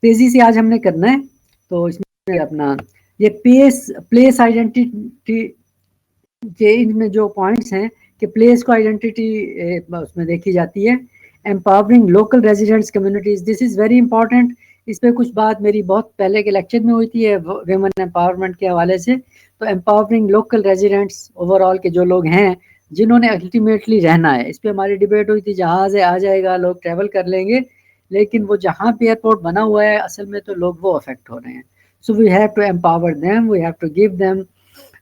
تیزی سے آج ہم نے کرنا ہے. تو اس میں اپنا یہ پلیس آئیڈینٹی کے ان میں جو پوائنٹس ہیں کہ پلیس کو آئیڈینٹی اس میں دیکھی جاتی ہے. Empowering local residents communities, this is very important. اس پہ کچھ بات میری بہت پہلے کے لیکچر میں ہوئی تھی ویمن امپاورمنٹ کے حوالے سے. تو empowering local residents over all کے جو لوگ ہیں جنہوں نے الٹیمیٹلی رہنا ہے، اس پہ ہماری ڈیبیٹ ہوئی تھی. جہاز آ جائے گا، لوگ ٹریول کر لیں گے، لیکن وہ جہاں پہ ایئرپورٹ بنا ہوا ہے اصل میں تو لوگ وہ افیکٹ ہو رہے ہیں. So we have to empower them, we have to give them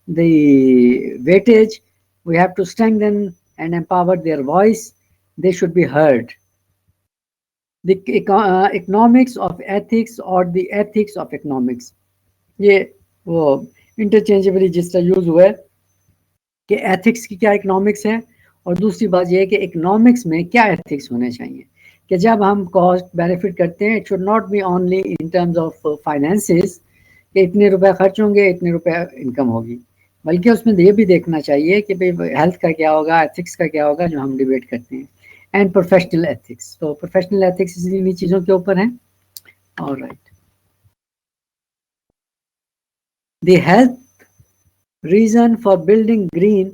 the weightage, we have to strengthen and empower their voice, they should be heard. The economics of ethics or the ethics of economics، یہ وہ interchangeably جس طرح use ہوا ہے کہ ethics کی کیا economics ہے، اور دوسری بات یہ ہے کہ اکنامکس میں کیا ایتھکس ہونے چاہیے. کہ جب ہم کاسٹ بینیفٹ کرتے ہیں، it should not be only in terms of finances کہ اتنے روپے خرچ ہوں گے اتنے روپے انکم ہوگی، بلکہ اس میں یہ بھی دیکھنا چاہیے کہ بھئی ہیلتھ کا کیا ہوگا، ایتھکس کا کیا ہوگا، جو ہم ڈیبیٹ کرتے ہیں. اینڈ پروفیشنل ایتھکس، تو پروفیشنل ایتھکس انہی چیزوں کے اوپر ہیں. All right. The health reason for building green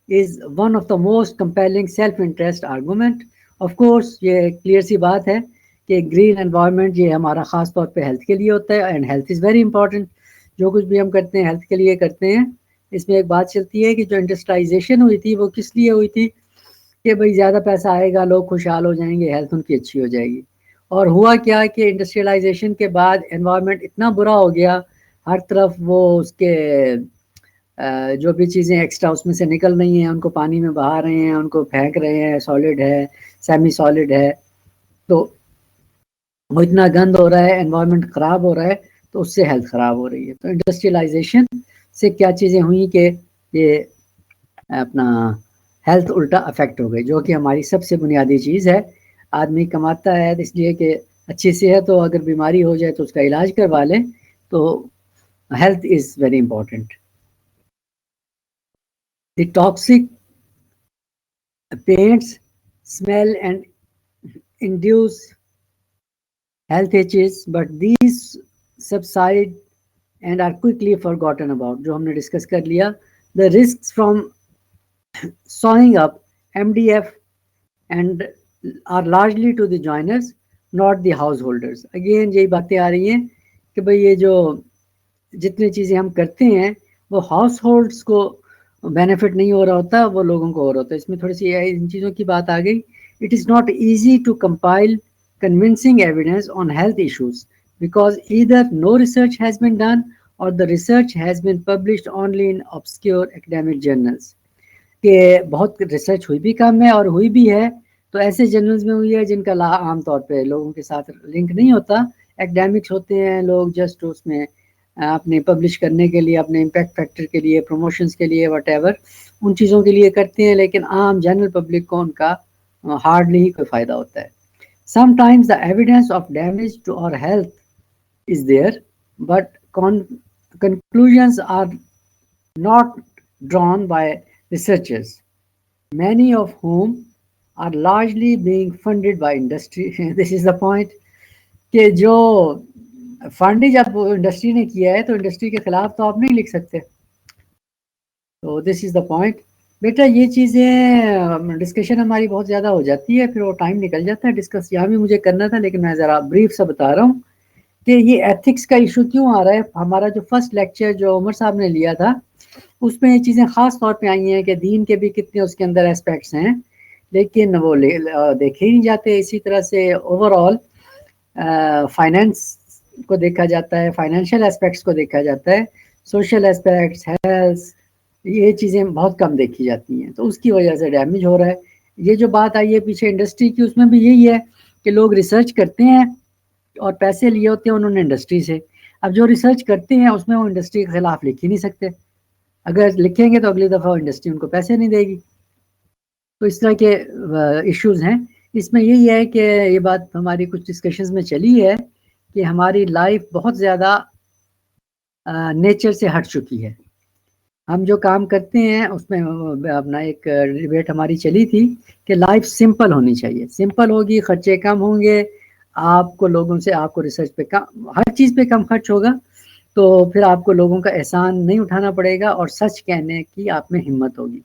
is one of the most compelling self-interest argument. Of course یہ کلیئر سی بات ہے کہ گرین انوائرمنٹ یہ ہمارا خاص طور پہ ہیلتھ کے لیے ہوتا ہے، and health is very important. جو کچھ بھی ہم کرتے ہیں ہیلتھ کے لیے کرتے ہیں. اس میں ایک بات چلتی ہے کہ جو انڈسٹرائزیشن ہوئی تھی وہ کس لیے ہوئی تھی کہ بھئی زیادہ پیسہ آئے گا، لوگ خوشحال ہو جائیں گے، ہیلتھ ان کی اچھی ہو جائے گی. اور ہوا کیا کہ انڈسٹریلائزیشن کے بعد انوائرمنٹ اتنا برا ہو گیا، ہر طرف وہ اس کے جو بھی چیزیں ایکسٹرا اس میں سے نکل رہی ہیں ان کو پانی میں بہا رہے ہیں، ان کو پھینک رہے ہیں، سالڈ ہے، سیمی سالڈ ہے، تو وہ اتنا گند ہو رہا ہے، انوائرمنٹ خراب ہو رہا ہے، تو اس سے ہیلتھ خراب ہو رہی ہے. تو انڈسٹریلائزیشن سے کیا چیزیں ہوئیں کہ یہ اپنا ہیلتھ الٹا افیکٹ ہو گئی، جو کہ ہماری سب سے بنیادی چیز ہے. آدمی کماتا ہے اس لیے کہ اچھی صحت ہو، اگر بیماری ہو جائے تو اس کا علاج کروا لیں. تو health is very important. The toxic paints smell and induce health issues, but these subside and are quickly forgotten about. جو ہم نے ڈسکس کر لیا. The risks from sewing up MDF and are largely to the joiners, not the householders. Again یہی باتیں آ رہی ہیں کہ بھئی یہ جو جتنی چیزیں ہم کرتے ہیں وہ ہاؤس ہولڈس کو بینیفٹ نہیں ہو رہا ہوتا، وہ لوگوں کو ہو رہا ہوتا ہے. اس میں تھوڑی سی ان چیزوں کی بات آ گئی. It is not easy to compile convincing evidence on health issues because either no research has been done or the research has been published only in obscure academic journals. کہ بہت ریسرچ ہوئی بھی کم ہے اور ہوئی بھی ہے تو ایسے جرنلز میں ہوئی ہے جن کا عام طور پہ لوگوں کے ساتھ لنک نہیں ہوتا. ایکڈیمکس ہوتے ہیں لوگ جسٹ اس میں اپنے پبلش کرنے کے لیے، اپنے امپیکٹ فیکٹر کے لیے، پروموشنز کے لیے، وٹ ایور ان چیزوں کے لیے کرتے ہیں، لیکن عام جنرل پبلک کو ان کا ہارڈلی ہی کوئی فائدہ ہوتا ہے. Sometimes the evidence of damage to our health is there, but conclusions are not drawn by researchers, many of whom are largely being funded by industry. This is the point کہ جو fund ہی جب industry نے کیا ہے تو industry کے خلاف تو آپ نہیں لکھ سکتے. تو دس از دا پوائنٹ. بیٹا یہ چیزیں ڈسکشن ہماری بہت زیادہ ہو جاتی ہے، پھر وہ ٹائم نکل جاتا ہے. ڈسکس یہاں بھی مجھے کرنا تھا لیکن میں ذرا بریف سا بتا رہا ہوں کہ یہ ایتھکس کا ایشو کیوں آ رہا ہے. ہمارا جو فرسٹ لیکچر جو عمر صاحب نے لیا تھا اس میں یہ چیزیں خاص طور پہ آئی ہیں کہ دین کے بھی کتنے اس کے اندر اسپیکٹس ہیں، لیکن وہ دیکھے ہی نہیں جاتے. اسی طرح سے اوور آل فائنینس کو دیکھا جاتا ہے، فائنینشیل اسپیکٹس کو دیکھا جاتا ہے، سوشل اسپیکٹس، ہیلتھ، یہ چیزیں بہت کم دیکھی جاتی ہیں. تو اس کی وجہ سے ڈیمیج ہو رہا ہے. یہ جو بات آئی ہے پیچھے انڈسٹری کی، اس میں بھی یہی ہے کہ لوگ ریسرچ کرتے ہیں اور پیسے لیے ہوتے ہیں انہوں نے انڈسٹری سے. اب جو ریسرچ کرتے ہیں اس میں وہ انڈسٹری کے خلاف لکھ ہی نہیں سکتے، اگر لکھیں گے تو اگلی دفعہ انڈسٹری ان کو پیسے نہیں دے گی. تو اس طرح کے ایشوز ہیں. اس میں یہی ہے کہ یہ بات ہماری کچھ ڈسکشنز میں چلی ہے کہ ہماری لائف بہت زیادہ نیچر سے ہٹ چکی ہے. ہم جو کام کرتے ہیں اس میں اپنا ایک ڈیبیٹ ہماری چلی تھی کہ لائف سمپل ہونی چاہیے. سمپل ہوگی، خرچے کم ہوں گے، آپ کو لوگوں سے آپ کو ریسرچ پہ ہر چیز پہ کم خرچ ہوگا تو پھر آپ کو لوگوں کا احسان نہیں اٹھانا پڑے گا اور سچ کہنے کی آپ میں ہمت ہوگی.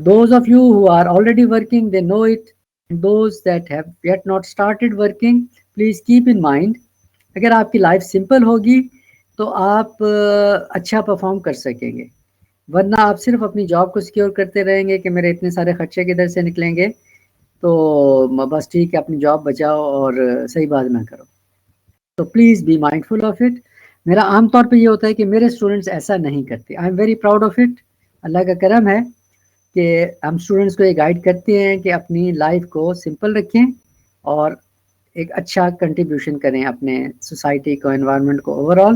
Those of you who are already working, they know it. Those that have yet not started working, please keep in mind, اگر آپ کی لائف سمپل ہوگی تو آپ اچھا پرفارم کر سکیں گے. ورنہ آپ صرف اپنی جاب کو سیکیور کرتے رہیں گے کہ میرے اتنے سارے خرچے کدھر سے نکلیں گے, تو بس ٹھیک ہے اپنی جاب بچاؤ اور صحیح بات نہ کرو. تو please be mindful of it. میرا عام طور پہ یہ ہوتا ہے کہ میرے اسٹوڈنٹس ایسا نہیں کرتے. I am very proud of it. اللہ کا کرم ہے کہ ہم اسٹوڈنٹس کو یہ گائیڈ کرتے ہیں کہ اپنی لائف کو سمپل رکھیں اور ایک اچھا کنٹریبیوشن کریں اپنے سوسائٹی کو, انوائرمنٹ کو اوور آل.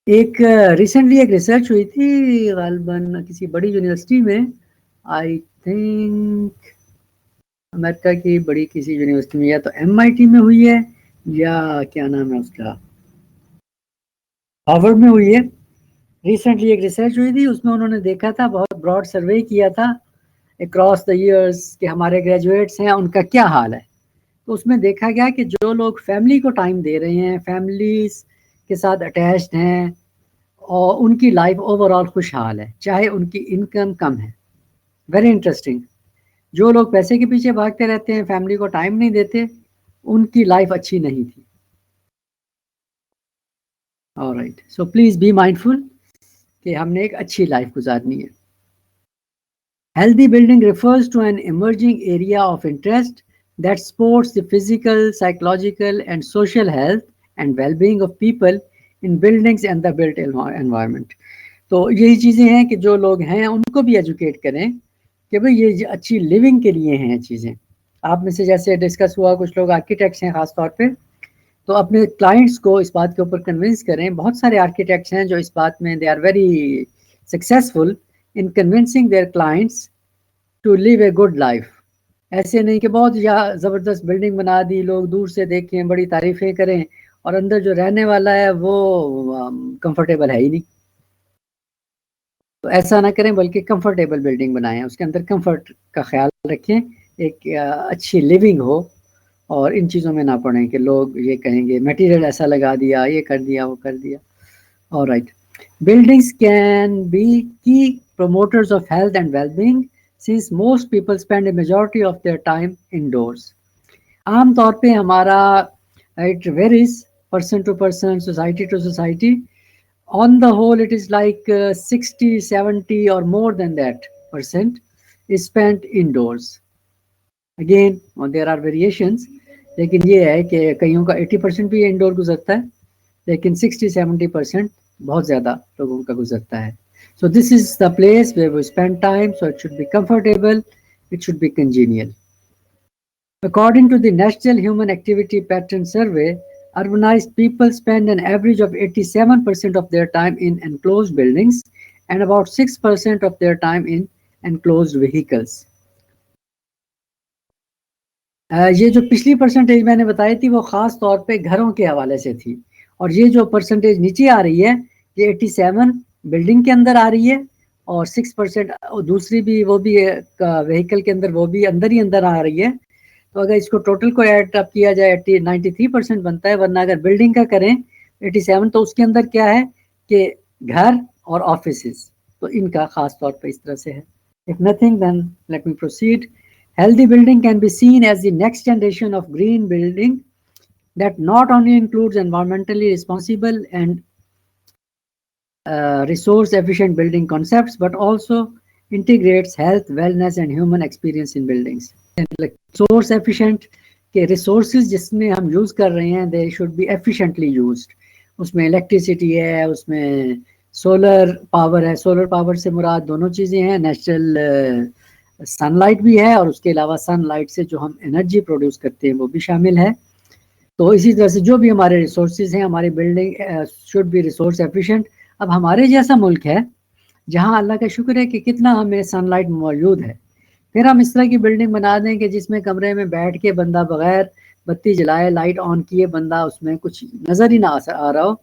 ایک ریسنٹلی ایک ریسرچ ہوئی تھی غالباً کسی بڑی یونیورسٹی میں, آئی تھنک امریکہ کی بڑی کسی یونیورسٹی میں, یا تو MIT میں ہوئی ہے یا کیا نام ہے اس کا, ہارورڈ میں ہوئی ہے. ریسنٹلی ایک ریسرچ ہوئی تھی, اس میں انہوں نے دیکھا تھا, بہت براڈ سروے کیا تھا اکراس دا ایئرس کہ ہمارے گریجویٹس ہیں ان کا کیا حال ہے. تو اس میں دیکھا گیا کہ جو لوگ فیملی کو ٹائم دے رہے ہیں, فیملیز کے ساتھ اٹیچڈ ہیں, اور ان کی لائف اوور آل خوشحال ہے چاہے ان کی انکم کم ہے. Very interesting. جو لوگ پیسے کے پیچھے بھاگتے رہتے ہیں, فیملی کو ٹائم نہیں دیتے, ان کی لائف اچھی نہیں تھی. Alright, so please be mindful کہ ہم نے ایک اچھی لائف گزارنی ہے. Healthy building refers to an emerging area of interest that supports the physical, psychological, and social health and well-being of people in buildings and the built environment. تو یہی چیزیں ہیں کہ جو لوگ ہیں ان کو بھی ایجوکیٹ کریں کہ بھئی یہ اچھی لیونگ کے لیے ہیں چیزیں. آپ میں سے جیسے ڈسکس ہوا کچھ لوگ آرکیٹیکٹس ہیں خاص طور پہ, تو اپنے کلائنٹس کو اس بات کے اوپر کنونس کریں. بہت سارے آرکیٹیکٹس ہیں جو اس بات میں they are very successful in convincing their clients to live a good life. ایسے نہیں کہ بہت زبردست بلڈنگ بنا دی, لوگ دور سے دیکھیں, بڑی تعریفیں کریں, اور اندر جو رہنے والا ہے وہ کمفرٹیبل ہے ہی نہیں. تو ایسا نہ کریں, بلکہ کمفرٹیبل بلڈنگ بنائیں, اس کے اندر کمفرٹ کا خیال رکھیں, ایک اچھی لیونگ ہو, اور ان چیزوں میں نہ پڑیں کہ لوگ یہ کہیں گے میٹیریل ایسا لگا دیا, یہ کر دیا, وہ کر دیا. Alright. Buildings can be key promoters of health and well-being since most people spend a majority of their time indoors. عام طور پہ ہمارا it varies person to person, society to society. On the whole, it is like 60, 70 or more than that percent is spent indoors. Again, there are variations. لیکن یہ ہے کہ کئیوں کا 80% بھی انڈور گزرتا ہے, لیکن 60-70% بہت زیادہ لوگوں کا گزرتا ہے. So this is the place where we spend time, so it should be comfortable, it should be congenial. According to the National Human Activity Pattern Survey, urbanized people spend an average of 87% of their time in enclosed buildings and about 6% of their time in enclosed vehicles. یہ جو پچھلی percentage میں نے بتائی تھی وہ خاص طور پہ گھروں کے حوالے سے تھی, اور یہ جو پرسنٹیج نیچے آ رہی ہے یہ 87 بلڈنگ کے اندر آ رہی ہے, اور 6% دوسری بھی, وہ بھی وہیکل کے اندر, وہ بھی اندر ہی اندر آ رہی ہے. تو اگر اس کو ٹوٹل کو ایڈ اپ کیا جائے 93% بنتا ہے. ورنہ اگر بلڈنگ کا کریں 87, تو اس کے اندر کیا ہے کہ گھر اور آفیسز, تو ان کا خاص طور پہ اس طرح سے ہے. If nothing, then let me proceed. Healthy building can be seen as the next generation of green building that not only includes environmentally responsible and resource efficient building concepts, but also integrates health, wellness and human experience in buildings. Resource efficient کہ resources جس میں ہم use کر رہے ہیں they should be efficiently used. اس میں electricity ہے, اس میں سولر پاور ہے. سولر پاور سے مراد دونوں چیزیں ہیں, نیچرل سن لائٹ بھی ہے, اور اس کے علاوہ سن لائٹ سے جو ہم انرجی پروڈیوس کرتے ہیں وہ بھی شامل ہے. تو اسی طرح سے جو بھی ہمارے ریسورسز ہیں, ہماری building should be resource efficient. اب ہمارے جیسا ملک ہے جہاں اللہ کا شکر ہے کہ کتنا ہمیں سن لائٹ موجود ہے, پھر ہم اس طرح کی بلڈنگ بنا دیں کہ جس میں کمرے میں بیٹھ کے بندہ بغیر بتی جلائے, لائٹ آن کیے بندہ اس میں کچھ نظر ہی نہ آ رہا ہو,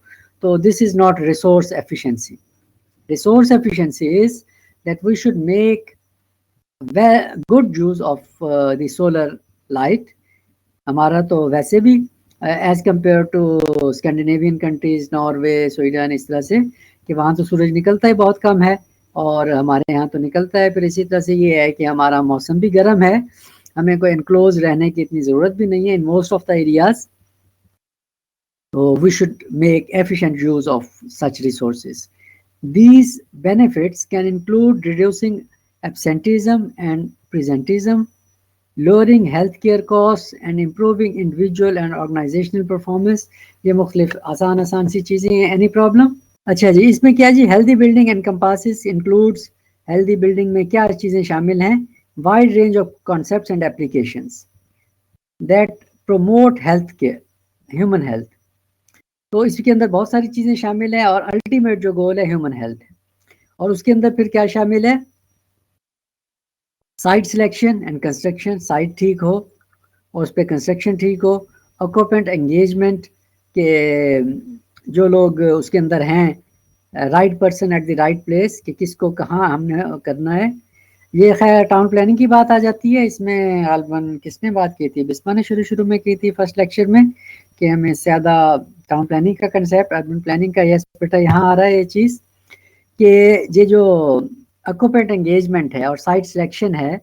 تو this is not resource efficiency. Resource efficiency is that we should make good use of the solar light ہمارا تو ویسے بھی as compared to Scandinavian countries, Norway, Sweden, اس طرح سے کہ وہاں تو سورج نکلتا ہی بہت کم ہے اور ہمارے یہاں تو نکلتا ہے. پھر اسی طرح سے یہ ہے کہ ہمارا موسم بھی گرم ہے، ہمیں کوئی انکلوز رہنے کی اتنی ضرورت بھی نہیں ہے in most of the areas. We should make efficient use of such resources. These benefits can include reducing absenteeism and presenteeism, lowering healthcare costs and improving individual and organizational performance. یہ مختلف آسان سی چیزیں ہیں. Any problem؟ اچھا جی، اس میں کیا جی healthy building encompasses includes healthy building میں کیا چیزیں شامل ہیں؟ wide range of concepts and applications that promote health care, human health. تو اس کے اندر بہت ساری چیزیں شامل ہیں اور الٹیمیٹ جو گول ہے ہیومن ہیلتھ. اور اس کے اندر پھر کیا شامل ہے؟ Site selection and construction, site ٹھیک ہو اور اس پہ کنسٹرکشن ٹھیک ہو. آکوپینٹ انگیجمنٹ، کہ جو لوگ اس کے اندر ہیں right person at the right place, کہ کس کو کہاں ہم نے کرنا ہے. یہ خیر ٹاؤن پلاننگ کی بات آ جاتی ہے. اس میں غالباً کس نے بات کی تھی؟ بسما نے شروع میں کی تھی فرسٹ لیکچر میں کہ ہمیں زیادہ ٹاؤن پلاننگ کا کنسیپٹ، اربن پلاننگ کا. یس بیٹا یہاں آ رہا ہے یہ چیز کہ یہ جو آکوپینٹ انگیجمنٹ ہے اور سائٹ سلیکشن ہے،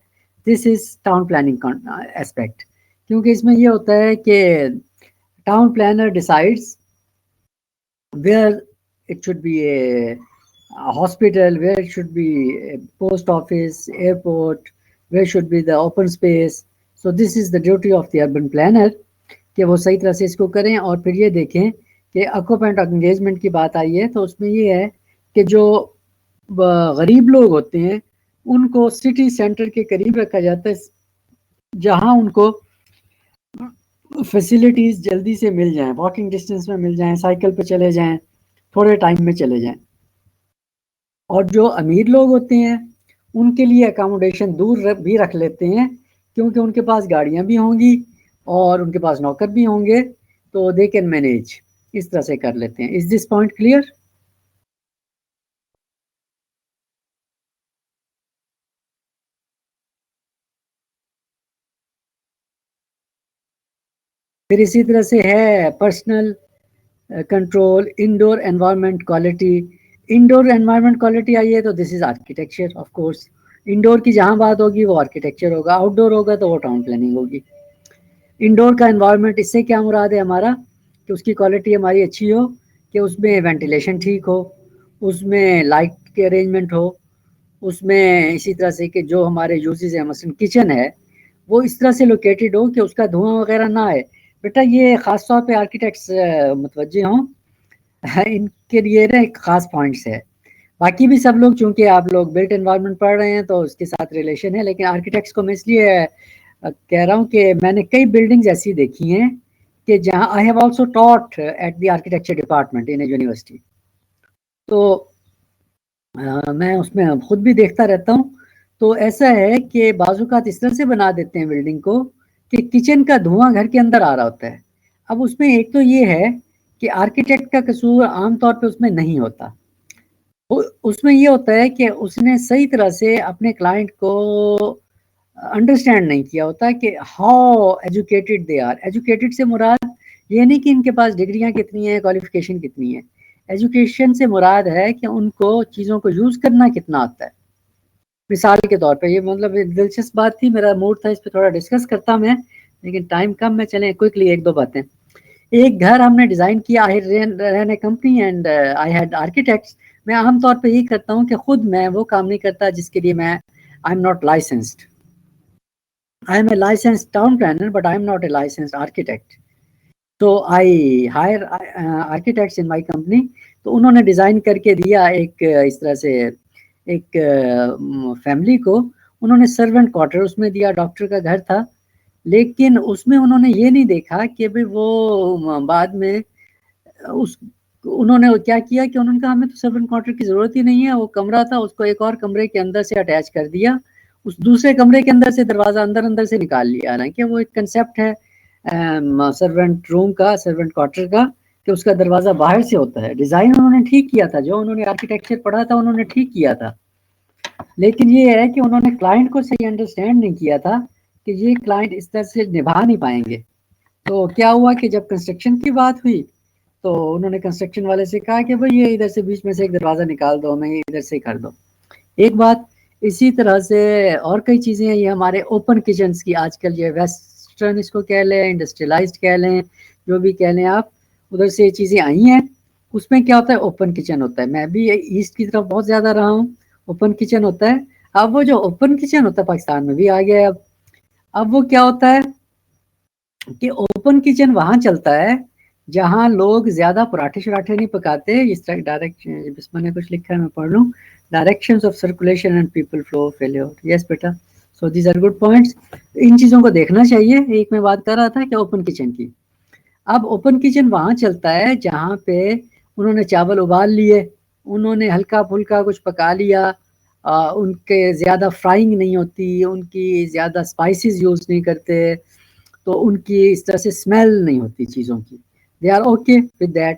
this is town planning aspect. کیونکہ اس میں یہ ہوتا ہے کہ town planner decides where it should be a hospital, where it should be a post office, airport, where should be the open space. So this is the duty of the urban planner کہ وہ صحیح طرح سے اس کو کریں. اور پھر یہ دیکھیں کہ آکوپینٹ انگیجمنٹ کی بات آئی ہے تو اس میں یہ ہے کہ جو غریب لوگ ہوتے ہیں ان کو سٹی سینٹر کے قریب رکھا جاتا ہے جہاں ان کو فیسیلیٹیز جلدی سے مل جائیں، واکنگ ڈسٹینس میں مل جائیں، سائیکل پہ چلے جائیں، تھوڑے ٹائم میں چلے جائیں. اور جو امیر لوگ ہوتے ہیں ان کے لیے اکاموڈیشن دور بھی رکھ لیتے ہیں کیونکہ ان کے پاس گاڑیاں بھی ہوں گی اور ان کے پاس نوکر بھی ہوں گے تو دے کین مینیج، اس طرح سے کر لیتے ہیں. Is this point clear? پھر اسی طرح سے ہے personal control, indoor environment quality. Indoor environment quality آئی ہے تو this is architecture of course. Indoor کی جہاں بات ہوگی وہ آرکیٹیکچر ہوگا، آؤٹ ڈور ہوگا تو وہ ٹاؤن پلاننگ ہوگی. انڈور کا انوائرمنٹ، اس سے کیا مراد ہے ہمارا؟ کہ اس کی کوالٹی ہماری اچھی ہو، کہ اس میں وینٹیلیشن ٹھیک ہو، اس میں لائٹ کے ارینجمنٹ ہو، اس میں اسی طرح سے کہ جو ہمارے یوزز ہیں مثلا کچن ہے وہ اس طرح سے لوکیٹڈ ہو کہ اس کا دھواں وغیرہ نہ آئے. بیٹا یہ خاص طور پہ آرکیٹیکٹس متوجہ ہوں، ان کے لیے نا ایک خاص پوائنٹس ہے. باقی بھی سب لوگ چونکہ آپ لوگ بلٹ انوائرمنٹ پڑھ رہے ہیں تو اس کے ساتھ ریلیشن ہے، لیکن آرکیٹیکٹس کو میں اس لیے کہہ رہا ہوں کہ میں نے کئی بلڈنگز ایسی دیکھی ہیں کہ جہاں I have also taught at the architecture department in a university, تو میں اس میں خود بھی دیکھتا رہتا ہوں. تو ایسا ہے کہ بعض اوقات اس طرح سے بنا دیتے ہیں بلڈنگ کو کہ کچن کا دھواں گھر کے اندر آ رہا ہوتا ہے. اب اس میں ایک تو یہ ہے کہ آرکیٹیکٹ کا قصور عام طور پہ اس میں نہیں ہوتا، اس میں یہ ہوتا ہے کہ اس نے صحیح طرح سے اپنے کلائنٹ کو انڈرسٹینڈ نہیں کیا ہوتا کہ how educated they are. Educated سے مراد یہ نہیں کہ ان کے پاس ڈگریاں کتنی ہیں، کوالیفیکیشن کتنی ہے. ایجوکیشن سے مراد ہے کہ ان کو چیزوں کو یوز کرنا کتنا آتا ہے. مثال کے طور پہ یہ مطلب دلچسپ بات تھی، میرا موڈ تھا اس پہ تھوڑا ڈسکس کرتا میں، لیکن ٹائم کم میں. چلیں کوئکلی ایک دو باتیں. ایک گھر ہم نے ڈیزائن کیا، I ran a company and I had architects. میں عام طور پہ یہ کرتا ہوں کہ خود میں وہ کام نہیں کرتا جس کے لیے میں I am not licensed. I am a licensed town planner, but I am not a licensed architect. So I hire architects in my company. تو انہوں نے ڈیزائن کر کے دیا ایک اس طرح سے ایک فیملی کو. انہوں نے سرونٹ کوارٹر اس میں دیا، ڈاکٹر کا گھر تھا، لیکن اس میں انہوں نے یہ نہیں دیکھا کہ بھئی وہ بعد میں انہوں نے کیا کیا کہ انہوں نے کہا ہمیں تو سرونٹ کوارٹر کی ضرورت ہی نہیں ہے. وہ کمرہ تھا اس کو ایک اور کمرے کے اندر سے اٹیچ کر دیا، اس دوسرے کمرے کے اندر سے دروازہ اندر سے نکال لیا. نا کہ وہ ایک کنسیپٹ ہے سرونٹ روم کا، سرونٹ کوارٹر کا، کہ اس کا دروازہ باہر سے ہوتا ہے. ڈیزائن انہوں نے ٹھیک کیا تھا، جو انہوں نے آرکیٹیکچر پڑھا تھا انہوں نے ٹھیک کیا تھا، لیکن یہ ہے کہ انہوں نے کلائنٹ کو صحیح انڈرسٹینڈ نہیں کیا تھا کہ یہ کلائنٹ اس طرح سے نبھا نہیں پائیں گے. تو کیا ہوا کہ جب کنسٹرکشن کی بات ہوئی تو انہوں نے کنسٹرکشن والے سے کہا کہ بھئی یہ ادھر سے بیچ میں سے ایک دروازہ نکال دو, ہمیں ادھر سے کر دو. ایک بات اسی طرح سے اور کئی چیزیں ہیں, یہ ہمارے اوپن کچنس کی آج کل یہ ویسٹرن اس کو کہہ لیں, انڈسٹریلائزڈ کہہ لیں, جو بھی کہہ لیں آپ, ادھر سے یہ چیزیں آئی ہیں. اس میں کیا ہوتا ہے, اوپن کچن ہوتا ہے. میں بھی ایسٹ کی طرف بہت زیادہ رہا ہوں, اوپن کچن ہوتا ہے. اب وہ جو اوپن کچن ہوتا ہے پاکستان میں بھی آ گیا ہے. اب وہ کیا ہوتا ہے کہ اوپن کچن وہاں چلتا ہے جہاں لوگ زیادہ پراٹھے شراٹھے نہیں پکاتے. اس طرح ڈائریکٹ بسما نے کچھ لکھا ہے, میں پڑھ لوں. Directions of circulation and people flow failure. Yes بیٹا, so these are good points. ان چیزوں کو دیکھنا چاہیے. ایک میں بات کر رہا تھا کہ اوپن کچن کی. اب اوپن کچن وہاں چلتا ہے جہاں پہ انہوں نے چاول ابال لیے, انہوں نے ہلکا پھلکا کچھ پکا لیا, ان کے زیادہ فرائنگ نہیں ہوتی, ان کی زیادہ اسپائسیز یوز نہیں کرتے, تو ان کی اس طرح سے اسمیل نہیں ہوتی چیزوں کی. They are okay with that.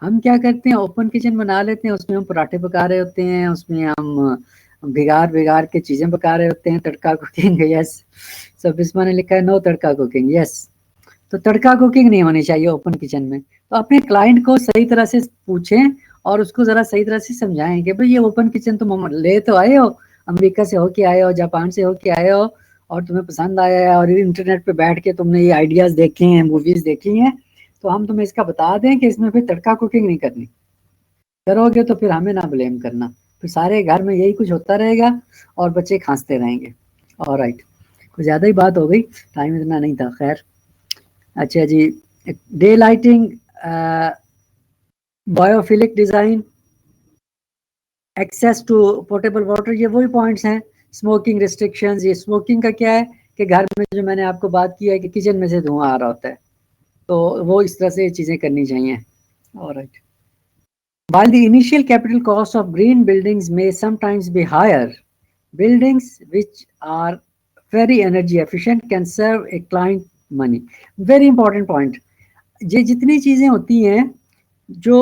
ہم کیا کرتے ہیں, اوپن کچن بنا لیتے ہیں, اس میں ہم پراٹھے پکا رہے ہوتے ہیں, اس میں ہم بگار کے چیزیں پکا رہے ہوتے ہیں. تڑکا کوکنگ, یس. سب بسما نے لکھا ہے نو تڑکا کوکنگ. یس, تو تڑکا کوکنگ نہیں ہونی چاہیے اوپن کچن میں. تو اپنے کلائنٹ کو صحیح طرح سے پوچھیں اور اس کو ذرا صحیح طرح سے سمجھائیں کہ بھئی یہ اوپن کچن تم لے تو آئے ہو, امریکہ سے ہو کے آئے ہو, جاپان سے ہو کے آئے ہو, اور تمہیں پسند آیا ہے, اور انٹرنیٹ پہ بیٹھ کے تم نے یہ آئیڈیاز دیکھے ہیں, موویز دیکھی ہیں, تو ہم تمہیں اس کا بتا دیں کہ اس میں پھر تڑکا کوکنگ نہیں کرنی. کرو گے تو پھر ہمیں نہ بلیم کرنا, پھر سارے گھر میں یہی کچھ ہوتا رہے گا اور بچے کھانستے رہیں گے. آلرائٹ, کچھ زیادہ ہی بات ہو گئی, ٹائم اتنا نہیں تھا. خیر, اچھا جی. Day lighting, biophilic design, access to portable water, یہ وہی پوائنٹس ہیں. اسموکنگ ریسٹرکشنز, یہ اسموکنگ کا کیا ہے کہ گھر میں جو میں نے آپ کو بات کی ہے کہ کچن میں سے دھواں آ رہا ہوتا ہے, تو وہ اس طرح سے یہ چیزیں کرنی چاہیے. All right. While the initial capital cost of green buildings may sometimes be higher, buildings which are very energy efficient can serve a client money. Very important point. یہ جتنی چیزیں ہوتی ہیں جو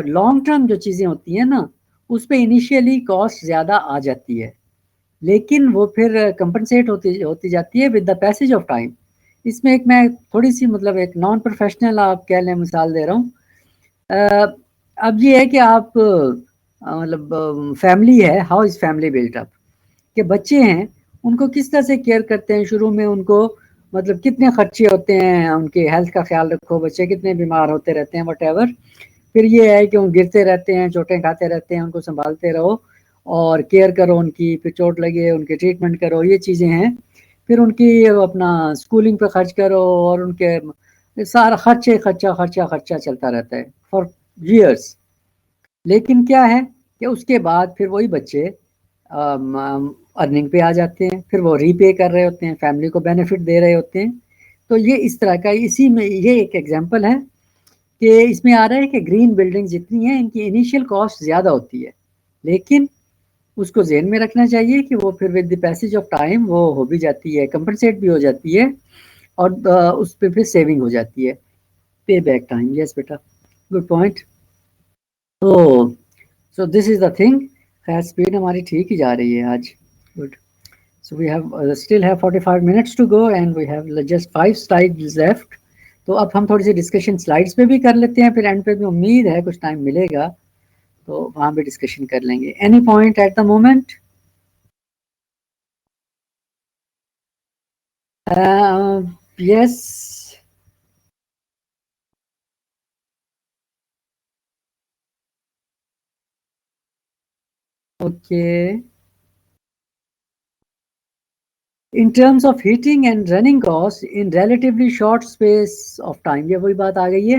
لانگ ٹرم جو چیزیں ہوتی ہیں نا, اس پہ انیشیلی کاسٹ زیادہ آ جاتی ہے, لیکن وہ پھر کمپنسیٹ ہوتی جاتی ہے with the passage of time. اس میں ایک میں تھوڑی سی مطلب ایک نان پروفیشنل آپ کہہ لیں مثال دے رہا ہوں. اب یہ ہے کہ آپ مطلب فیملی ہے, how is family built up, کہ بچے ہیں ان کو کس طرح سے کیئر کرتے ہیں شروع میں, ان کو مطلب کتنے خرچے ہوتے ہیں, ان کی ہیلتھ کا خیال رکھو, بچے کتنے بیمار ہوتے رہتے ہیں, وٹ ایور. پھر یہ ہے کہ وہ گرتے رہتے ہیں, چوٹیں کھاتے رہتے ہیں, ان کو سنبھالتے رہو اور کیئر کرو ان کی, پھر چوٹ لگے ان کے ٹریٹمنٹ کرو, یہ چیزیں ہیں. پھر ان کی اپنا اسکولنگ پہ خرچ کرو, اور ان کے سارا خرچہ چلتا رہتا ہے فار ایئرس. لیکن کیا ہے کہ اس کے بعد پھر وہی بچے ارننگ پہ آ جاتے ہیں, پھر وہ ری پے کر رہے ہوتے ہیں, فیملی کو بینیفٹ دے رہے ہوتے ہیں. تو یہ اس طرح کا, اسی میں یہ ایک ایگزامپل ہے کہ اس میں آ رہا ہے کہ گرین بلڈنگ جتنی ہیں ان کی انیشیل کاسٹ زیادہ ہوتی ہے, لیکن اس کو ذہن میں رکھنا چاہیے کہ وہ پھر with the passage of time وہ ہو بھی جاتی ہے, کمپنسیٹ بھی ہو جاتی ہے, اور اس پہ پھر سیونگ ہو جاتی ہے, pay back time. Yes beta, good point. So this is the thing. خیر اسپیڈ ہماری ٹھیک ہی جا رہی ہے آج. Good. So we have still have 45 minutes to go and we have just 5 slides left. تو اب ہم تھوڑی سی ڈسکشن سلائڈس پہ بھی کر لیتے ہیں, پھر اینڈ پہ بھی امید ہے کچھ ٹائم ملے گا تو وہاں بھی ڈسکشن کر لیں گے. Any point at the moment? Yes. Okay. In terms of heating and running costs in relatively short space of time, یہ وہی بات آ گئی ہے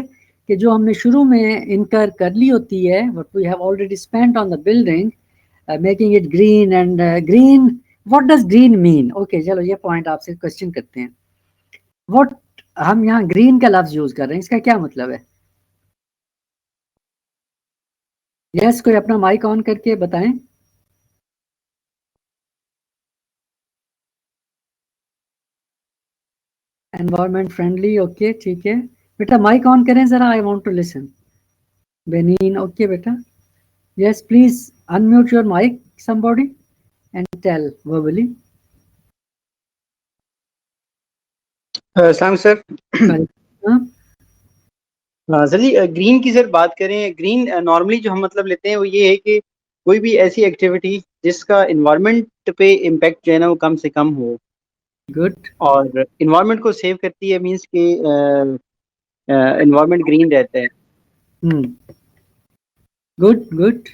کہ جو ہم نے شروع میں انکر کر لی ہوتی ہے, what we have already spent on the building, making it green and green. What does green mean? Okay, چلو یہ پوائنٹ آپ سے کوشچن کرتے ہیں. What ہم یہاں گرین کا لفظ یوز کر رہے ہیں, اس کا کیا مطلب ہے؟ یس, کوئی اپنا مائک آن کر کے بتائیں. Environment friendly. اوکے ٹھیک ہے بیٹا, مائک آن کریں ذرا, I want to listen. Baneen, okay بیٹا. Yes please unmute your mic somebody and tell verbally. السلام سر. سر جی گرین کی سر بات کریں, گرین نارملی جو ہم مطلب لیتے ہیں وہ یہ ہے کہ کوئی بھی ایسی ایکٹیویٹی جس کا انوائرمنٹ پہ امپیکٹ جو ہے نا وہ کم سے کم ہو, گڈ, اور انوائرمنٹ کو سیو کرتی ہے, مینس کہ انوائرمنٹ گرین رہتا ہے. Good good.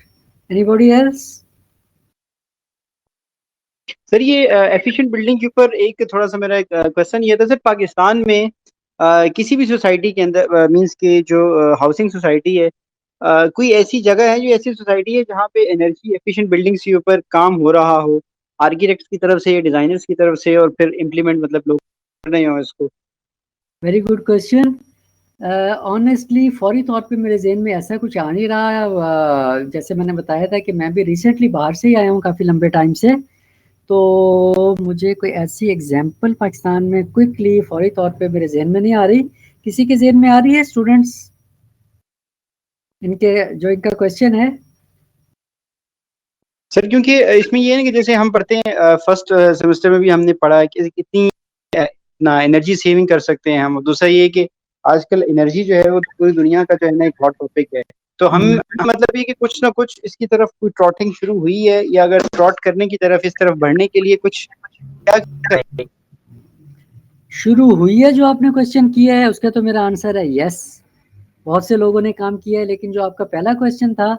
Anybody else? Sir یہ ایفیشینٹ بلڈنگ کے اوپر ایک تھوڑا سا میرا کوشچن یہ تھا سر, پاکستان میں کسی بھی سوسائٹی کے اندر مینس کہ جو ہاؤسنگ سوسائٹی ہے, کوئی ایسی جگہ ہے جو ایسی سوسائٹی ہے جہاں پہ انرجی ایفیشینٹ بلڈنگس کے اوپر کام ہو رہا ہو, آرکیٹیکٹس کی طرف سے, ڈیزائنرس کی طرف سے, اور پھر امپلیمنٹ مطلب لوگ کر رہے ہوں اس کو؟ Very good question. آنیسٹلی فوری طور پہ میرے ذہن میں ایسا کچھ آ نہیں رہا. جیسے میں نے بتایا تھا کہ میں بھی ریسنٹلی باہر سے ہی آیا ہوں کافی لمبے ٹائم سے, تو مجھے کوئی ایسی ایگزامپل پاکستان میں کوئکلی فوری طور پہ میرے ذہن میں نہیں آ رہی. کسی کے ذہن میں آ رہی ہے اسٹوڈنٹس ان کے جو ان کا کوشچن ہے؟ سر کیونکہ اس میں یہ ہے کہ جیسے ہم پڑھتے ہیں فرسٹ سیمسٹر میں بھی ہم نے پڑھا کہ کتنی انرجی سیونگ کر سکتے ہیں ہم. دوسرا یہ کہ آج کل انرجی جو ہے وہ پوری دنیا کا جو ہے نا ایک ہاٹ ٹاپک ہے, تو ہم مطلب یہ کہ کچھ نہ کچھ اس کی طرف کوئی ٹراٹنگ شروع ہوئی ہے, یا اگر ٹراٹ کرنے کی طرف اس طرف بڑھنے کے لیے کچھ کیا کریں؟ شروع ہوئی ہے جو آپ نے کوشچن کیا ہے اس کا تو میرا آنسر ہے یس, بہت سے لوگوں نے کام کیا ہے. لیکن جو آپ کا پہلا کوشچن تھا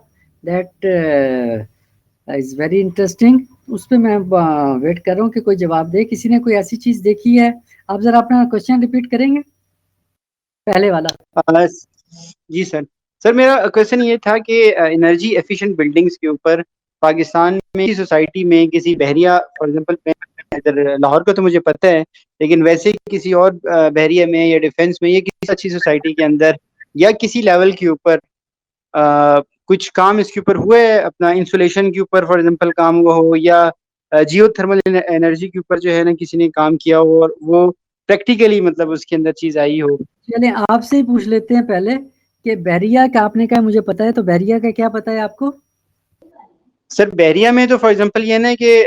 دیٹ از ویری انٹرسٹنگ, اس پہ میں ویٹ کر رہا ہوں کہ کوئی جواب دے. کسی نے کوئی ایسی چیز دیکھی ہے؟ آپ ذرا اپنا کوشچن ریپیٹ کریں گے پہلے والا. جی سر. سر میرا کوشچن یہ تھا کہ انرجی ایفیشینٹ بلڈنگس کے اوپر پاکستان میں سوسائٹی میں کسی بحریہ, فار ایگزامپل ادھر لاہور کا تو مجھے پتہ ہے, لیکن ویسے کسی اور بحریہ میں یا ڈیفینس میں یا کسی اچھی سوسائٹی کے اندر یا کسی لیول کے اوپر کچھ کام اس کے اوپر ہوئے, اپنا انسولیشن کے اوپر فار ایگزامپل کام ہوا ہو, یا جیو تھرمل انرجی کے اوپر جو ہے نا کسی نے کام کیا ہو, اور وہ پریکٹیکلی مطلب اس کے اندر چیز آئی ہو؟ چلیں آپ سے ہی پوچھ لیتے ہیں پہلے کہ بحریہ کا آپ نے کہا مجھے پتا ہے, تو بحریہ کا کیا پتا ہے آپ کو؟ سر بحریہ میں تو فار ایگزامپل یہ نا کہ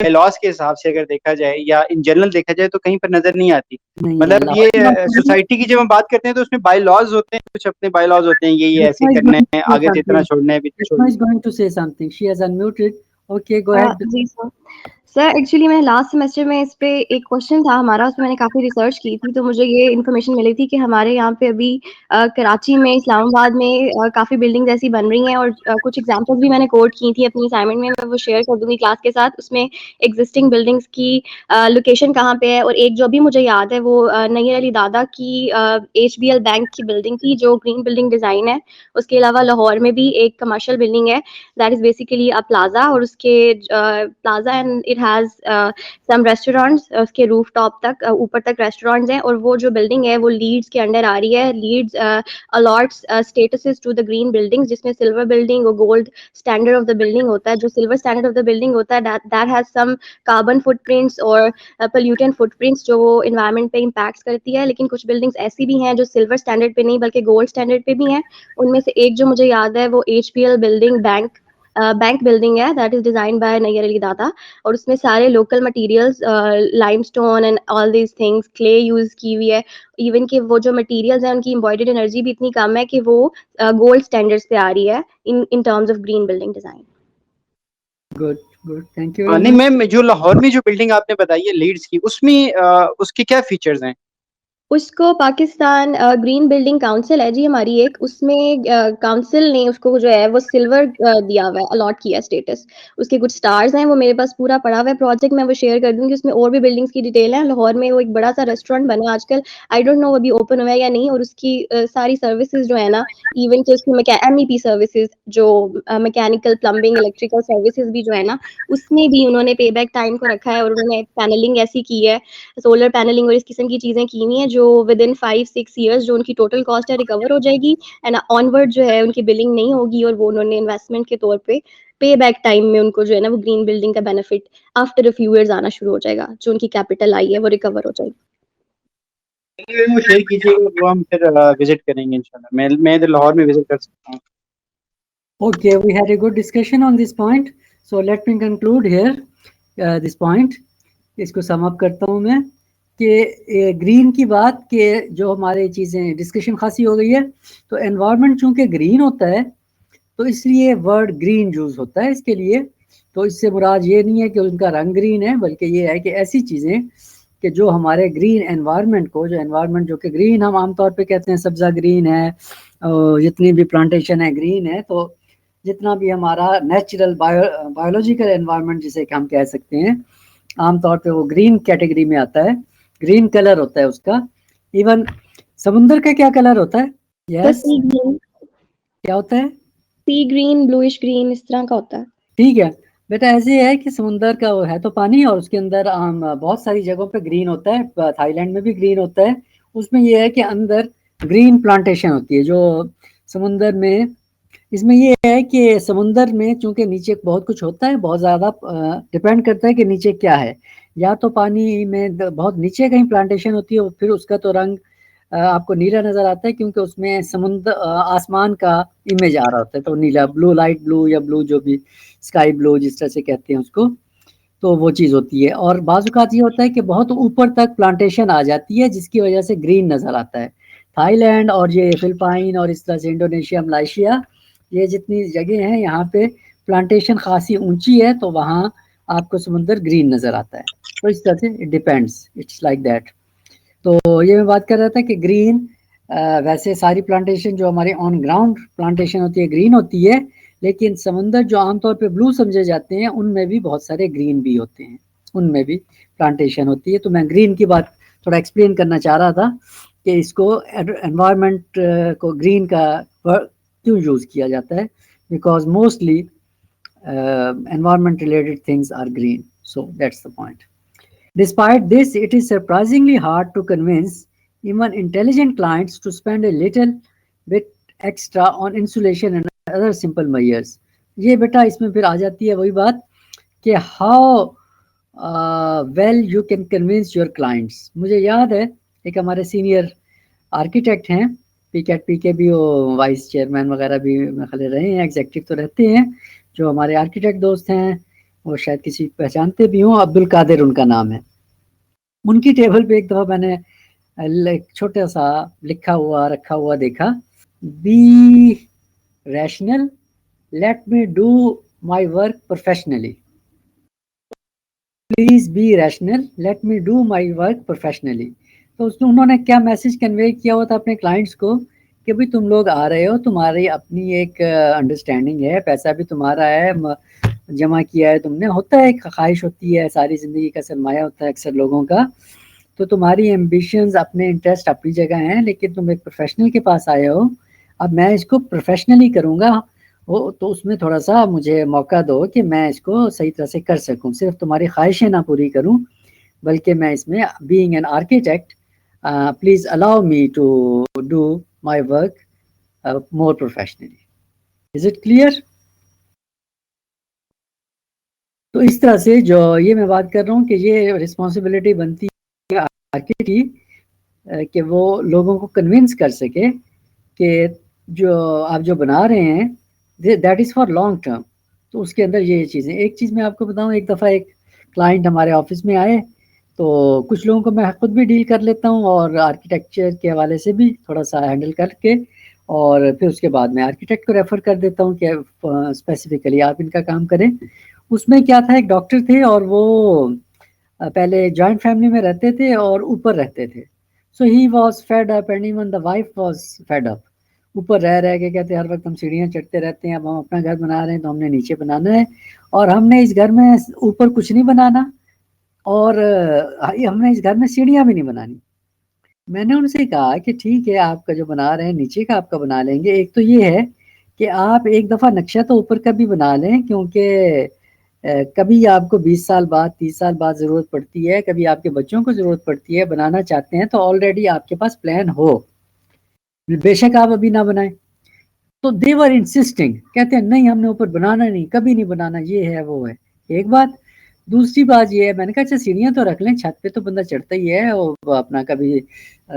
لاس کے حساب سے اگر دیکھا جائے یا ان جنرل دیکھا جائے تو کہیں پر نظر نہیں آتی. مطلب یہ سوسائٹی کی جب ہم بات کرتے ہیں تو اس میں بائی لاز ہوتے ہیں, کچھ اپنے بائی لاز ہوتے ہیں, یہ ایسے کرنا ہے, آگے سے اتنا چھوڑنا ہے, جی سر ایکچولی میں لاسٹ سیمسٹر میں اس پہ ایک کوشچن تھا ہمارا, اس میں نے کافی ریسرچ کی تھی, تو مجھے یہ انفارمیشن ملی تھی کہ ہمارے یہاں پہ ابھی کراچی میں, اسلام آباد میں کافی بلڈنگز ایسی بن رہی ہیں, اور کچھ ایگزامپل بھی میں نے کوٹ کی تھی اپنی اسائنمنٹ میں وہ شیئر کر دوں گی کلاس کے ساتھ. اس میں ایگزسٹنگ بلڈنگس کی لوکیشن کہاں پہ ہے, اور ایک جو بھی مجھے یاد ہے وہ نیر علی دادا کی HBL بینک کی بلڈنگ تھی جو گرین بلڈنگ ڈیزائن ہے. اس کے علاوہ لاہور میں بھی ایک کمرشل بلڈنگ ہے that is basically a plaza, اور اس کے plaza and it has some restaurants, اس کے روف ٹاپ تک اوپر تک ریسٹورینٹس ہیں, اور وہ جو بلڈنگ ہے وہ لیڈز کے انڈر آ رہی ہے. LEED's allots statuses to the green building, جس میں سلور بلڈنگ اور gold standard of the building ہوتا ہے. جو silver standard of the building ہوتا ہے that has some carbon footprints اور پلیوٹنٹ فٹ پرنٹس جو وہ انوائرمنٹ پہ امپیکٹس کرتی ہے. لیکن کچھ بلڈنگس ایسی بھی ہیں جو سلور اسٹینڈرڈ پہ نہیں بلکہ گولڈ اسٹینڈرڈ پہ بھی ہیں. ان میں سے ایک جو مجھے یاد ہے وہ HBL بلڈنگ بینک بلڈنگ ہے دیٹ از ڈیزائن بائی نیر علی دادا, اور اس میں سارے local materials Lime stone and all these things, clay use کی ہوئی ہے. ایون کہ وہ جو مٹیریلز ہیں ان کی امبوائڈڈ انرجی بھی اتنی کم ہے کہ وہ گولڈ اسٹینڈرڈس پہ آ رہی ہے ان terms of green building design. Good good, thank you very نہیں مچ. میم, جو لاہور میں جو بلڈنگ آپ نے بتائی ہے لیڈز کی, اس میں اس کے کیا فیچرز ہیں؟ اس کو پاکستان گرین بلڈنگ کاؤنسل ہے جی ہماری ایک, اس میں کاؤنسل نے اس کو جو ہے وہ سلور دیا ہوا ہے, الاٹ کیا اسٹیٹس. اس کے کچھ سٹارز ہیں, وہ میرے پاس پورا پڑا ہوا ہے پروجیکٹ, میں وہ شیئر کر دوں گی. اس میں اور بھی بلڈنگس کی ڈیٹیل ہے. لاہور میں وہ ایک بڑا سا ریسٹورینٹ بنا آج کل, آئی ڈونٹ نو ابھی اوپن ہوا ہے یا نہیں, اور اس کی ساری سروسز جو ہے نا, ایون کہ اس کی MEP سروسز جو میکینیکل پلمبنگ الیکٹریکل سروسز بھی جو ہے نا, اس میں بھی انہوں نے پے بیک ٹائم کو رکھا ہے, اور انہوں نے پینلنگ ایسی کی ہے, سولر پینلنگ اور اس قسم کی چیزیں کی ہوئی ہیں جو ود ان 5-6 ایئرس جو ان کی ٹوٹل کاسٹ ہے ریکور ہو جائے گی, اینڈ آن ورڈ جو ہے ان کی بلنگ نہیں ہوگی, اور وہ انہوں نے انویسٹمنٹ کے طور پہ پے بیک ٹائم میں ان کو جو ہے نا وہ گرین بلڈنگ کا benefit after a few years آنا شروع ہو جائے گا, جو ان کی کیپٹل آئی ہے وہ ریکور ہو جائے گی. وہ شیئر کیجیے گا, وہ ہم پھر وزٹ کریں گے انشاءاللہ. میں ادھر لاہور میں وزٹ کر سکتا ہوں. Okay, we had a good discussion on this point. So let me conclude here this point. اس کو سم اپ کرتا ہوں میں. کہ گرین کی بات کہ جو ہمارے چیزیں ڈسکشن خاصی ہو گئی ہے، تو انوائرمنٹ چونکہ گرین ہوتا ہے تو اس لیے ورڈ گرین یوز ہوتا ہے اس کے لیے. تو اس سے مراد یہ نہیں ہے کہ ان کا رنگ گرین ہے، بلکہ یہ ہے کہ ایسی چیزیں کہ جو ہمارے گرین انوائرمنٹ کو، جو انوائرمنٹ جو کہ گرین ہم عام طور پہ کہتے ہیں سبزہ گرین ہے، جتنی بھی پلانٹیشن ہے گرین ہے، تو جتنا بھی ہمارا نیچرل بایولوجیکل انوائرمنٹ جسے کہ ہم کہہ سکتے ہیں عام طور پہ وہ گرین کیٹیگری میں آتا ہے، گرین کلر ہوتا ہے اس کا. ایون سمندر کا کیا کلر ہوتا ہے؟ یس، کیا ہوتا ہے؟ سی گرین، بلوئش گرین، اس طرح کا ہوتا ہے. ٹھیک ہے بیٹا، ایسے ہے کہ سمندر کا وہ ہے تو پانی، اور اس کے اندر بہت ساری جگہوں پہ گرین ہوتا ہے. تھائی لینڈ میں بھی گرین ہوتا ہے. اس میں یہ ہے کہ اندر گرین پلانٹیشن ہوتی ہے جو سمندر میں. اس میں یہ ہے کہ سمندر میں چونکہ نیچے بہت کچھ ہوتا ہے، بہت زیادہ ڈپینڈ کرتا ہے کہ نیچے کیا ہے. یا تو پانی میں بہت نیچے کہیں پلانٹیشن ہوتی ہے، پھر اس کا تو رنگ آپ کو نیلا نظر آتا ہے کیونکہ اس میں سمندر آسمان کا امیج آ رہا ہوتا ہے، تو نیلا، بلو، لائٹ بلو یا بلو جو بھی اسکائی بلو جس طرح سے کہتے ہیں اس کو، تو وہ چیز ہوتی ہے. اور بعض اوقات یہ ہوتا ہے کہ بہت اوپر تک پلانٹیشن آ جاتی ہے جس کی وجہ سے گرین نظر آتا ہے. تھائی لینڈ اور یہ فلپائن اور اس طرح سے انڈونیشیا، ملائیشیا، یہ جتنی جگہ ہیں یہاں پہ پلانٹیشن خاصی اونچی ہے تو وہاں آپ کو سمندر گرین نظر آتا ہے. تو اس طرح سے it depends, it's like that. تو یہ میں بات کر رہا تھا کہ گرین ویسے ساری پلانٹیشن جو ہماری آن گراؤنڈ پلانٹیشن ہوتی ہے گرین ہوتی ہے، لیکن سمندر جو عام طور پہ بلو سمجھے جاتے ہیں ان میں بھی بہت سارے گرین بھی ہوتے ہیں، ان میں بھی پلانٹیشن ہوتی ہے. تو میں گرین کی بات تھوڑا ایکسپلین کرنا چاہ رہا تھا کہ اس کو انوائرمنٹ کو گرین کا کیوں یوز کیا جاتا ہے، because mostly environment related things are green. So that's the point. Despite this, it is surprisingly hard to convince even intelligent clients to spend a little bit extra on insulation and other simple measures. یہ بیٹا اس میں پھر آ جاتی ہے وہی بات کہ how well you can convince your clients. مجھے یاد ہے ایک ہمارے سینئر آرکیٹیکٹ ہیں، پی کیٹ پی کے بھی وہ وائس چیئرمین وغیرہ بھی خلے رہے ہیں، ایگزیکٹو تو رہتے ہیں، جو ہمارے آرکیٹیکٹ دوست ہیں وہ شاید کسی پہچانتے بھی ہوں، عبد القادر ان کا نام ہے. ان کی ٹیبل پہ ایک دفعہ میں نے ایک چھوٹا سا رکھا ہوا دیکھا، be rational, let me do my work professionally. Please be rational, let me do my work professionally. تو اس میں انہوں نے کیا میسج کنوے کیا ہوا تھا اپنے کلائنٹس کو کہ بھائی تم لوگ آ رہے ہو، تمہاری اپنی ایک انڈرسٹینڈنگ ہے، پیسہ بھی تمہارا ہے، جمع کیا ہے تم نے، ہوتا ہے ایک خواہش ہوتی ہے، ساری زندگی کا سرمایہ ہوتا ہے اکثر لوگوں کا، تو تمہاری ایمبیشنز، اپنے انٹرسٹ اپنی جگہ ہیں، لیکن تم ایک پروفیشنل کے پاس آئے ہو، اب میں اس کو پروفیشنلی کروں گا تو اس میں تھوڑا سا مجھے موقع دو کہ میں اس کو صحیح طرح سے کر سکوں، صرف تمہاری خواہشیں نہ پوری کروں بلکہ میں اس میں being an architect please allow me to do my work more professionally. Is it clear? تو اس طرح سے جو یہ میں بات کر رہا ہوں کہ یہ رسپانسبلٹی بنتی ہے آرکیٹیکٹ کی کہ وہ لوگوں کو کنونس کر سکے کہ جو آپ جو بنا رہے ہیں that is for long term. تو اس کے اندر یہ چیزیں، ایک چیز میں آپ کو بتاؤں، ایک دفعہ ایک کلائنٹ ہمارے آفس میں آئے تو کچھ لوگوں کو میں خود بھی ڈیل کر لیتا ہوں اور آرکیٹیکچر کے حوالے سے بھی تھوڑا سا ہینڈل کر کے، اور پھر اس کے بعد میں آرکیٹیکٹ کو ریفر کر دیتا ہوں کہ اسپیسیفکلی آپ ان کا کام کریں. اس میں کیا تھا، ایک ڈاکٹر تھے اور وہ پہلے جوائنٹ فیملی میں رہتے تھے اور اوپر رہتے تھے. So he was fed up and even the wife was fed up. اوپر رہ کے کہتے ہر وقت ہم سیڑھیاں چڑھتے رہتے ہیں، اب ہم اپنا گھر بنا رہے ہیں تو ہم نے نیچے بنانا ہے، اور ہم نے اس گھر میں اوپر کچھ نہیں بنانا، اور ہم نے اس گھر میں سیڑھیاں بھی نہیں بنانی. میں نے ان سے کہا کہ ٹھیک ہے، آپ کا جو بنا رہے ہیں نیچے کا آپ کا بنا لیں گے. ایک تو یہ ہے کہ آپ ایک دفعہ نقشہ تو اوپر کا بھی بنا لیں، کیونکہ کبھی آپ کو 20 سال بعد 30 سال بعد ضرورت پڑتی ہے، کبھی آپ کے بچوں کو ضرورت پڑتی ہے، بنانا چاہتے ہیں تو آلریڈی آپ کے پاس پلان ہو، بے شک آپ ابھی نہ بنائیں. تو دے ور انسسٹنگ، کہتے ہیں نہیں ہم نے اوپر بنانا نہیں، کبھی نہیں بنانا، یہ ہے وہ ہے. ایک بات. دوسری بات یہ ہے، میں نے کہا اچھا سیڑھیاں تو رکھ لیں، چھت پہ تو بندہ چڑھتا ہی ہے، اور اپنا کبھی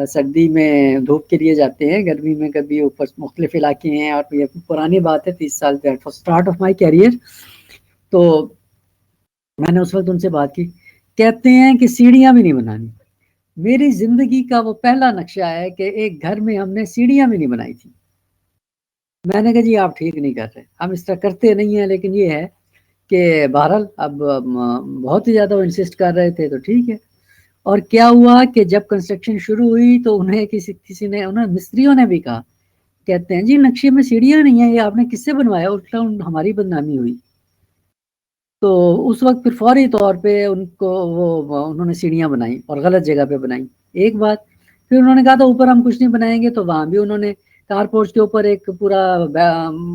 سردی میں دھوپ کے لیے جاتے ہیں، گرمی میں کبھی اوپر مختلف علاقے ہیں، اور یہ پرانی بات ہے 30 سال پہ اسٹارٹ آف مائی کیریئر. تو میں نے اس وقت ان سے بات کی، کہتے ہیں کہ سیڑھیاں بھی نہیں بنانی. میری زندگی کا وہ پہلا نقشہ ہے کہ ایک گھر میں ہم نے سیڑھیاں بھی نہیں بنائی تھی. میں نے کہا جی آپ ٹھیک نہیں کر رہے, ہم اس طرح کرتے نہیں ہیں, لیکن یہ ہے کہ بہرحال اب بہت ہی زیادہ وہ انسسٹ کر رہے تھے تو ٹھیک ہے. اور کیا ہوا کہ جب کنسٹرکشن شروع ہوئی تو انہیں کسی نے, انہیں مستریوں نے بھی کہا, کہتے ہیں جی نقشے میں سیڑھیاں نہیں ہیں, یہ آپ نے کس سے بنوایا؟ الٹا ہماری بدنامی ہوئی. تو اس وقت پھر فوری طور پہ ان کو انہوں نے سیڑھیاں بنائیں اور غلط جگہ پہ بنائیں. ایک بات. پھر انہوں نے کہا تھا اوپر ہم کچھ نہیں بنائیں گے, تو وہاں بھی انہوں نے کار پورچ کے اوپر ایک پورا,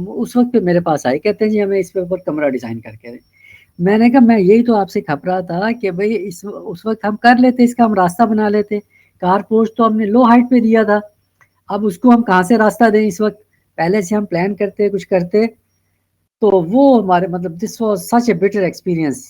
اس وقت پہ میرے پاس آئے, کہتے ہیں جی ہمیں اس پہ اوپر کمرہ ڈیزائن کر کے دیں. میں نے کہا میں یہی تو آپ سے کھپ رہا تھا کہ بھئی اس وقت ہم کر لیتے, اس کا ہم راستہ بنا لیتے. کار پورچ تو ہم نے لو ہائٹ پہ دیا تھا, اب اس کو ہم کہاں سے راستہ دیں اس وقت؟ پہلے سے ہم پلان کرتے, کچھ کرتے. تو وہ ہمارے مطلب this was such a better experience.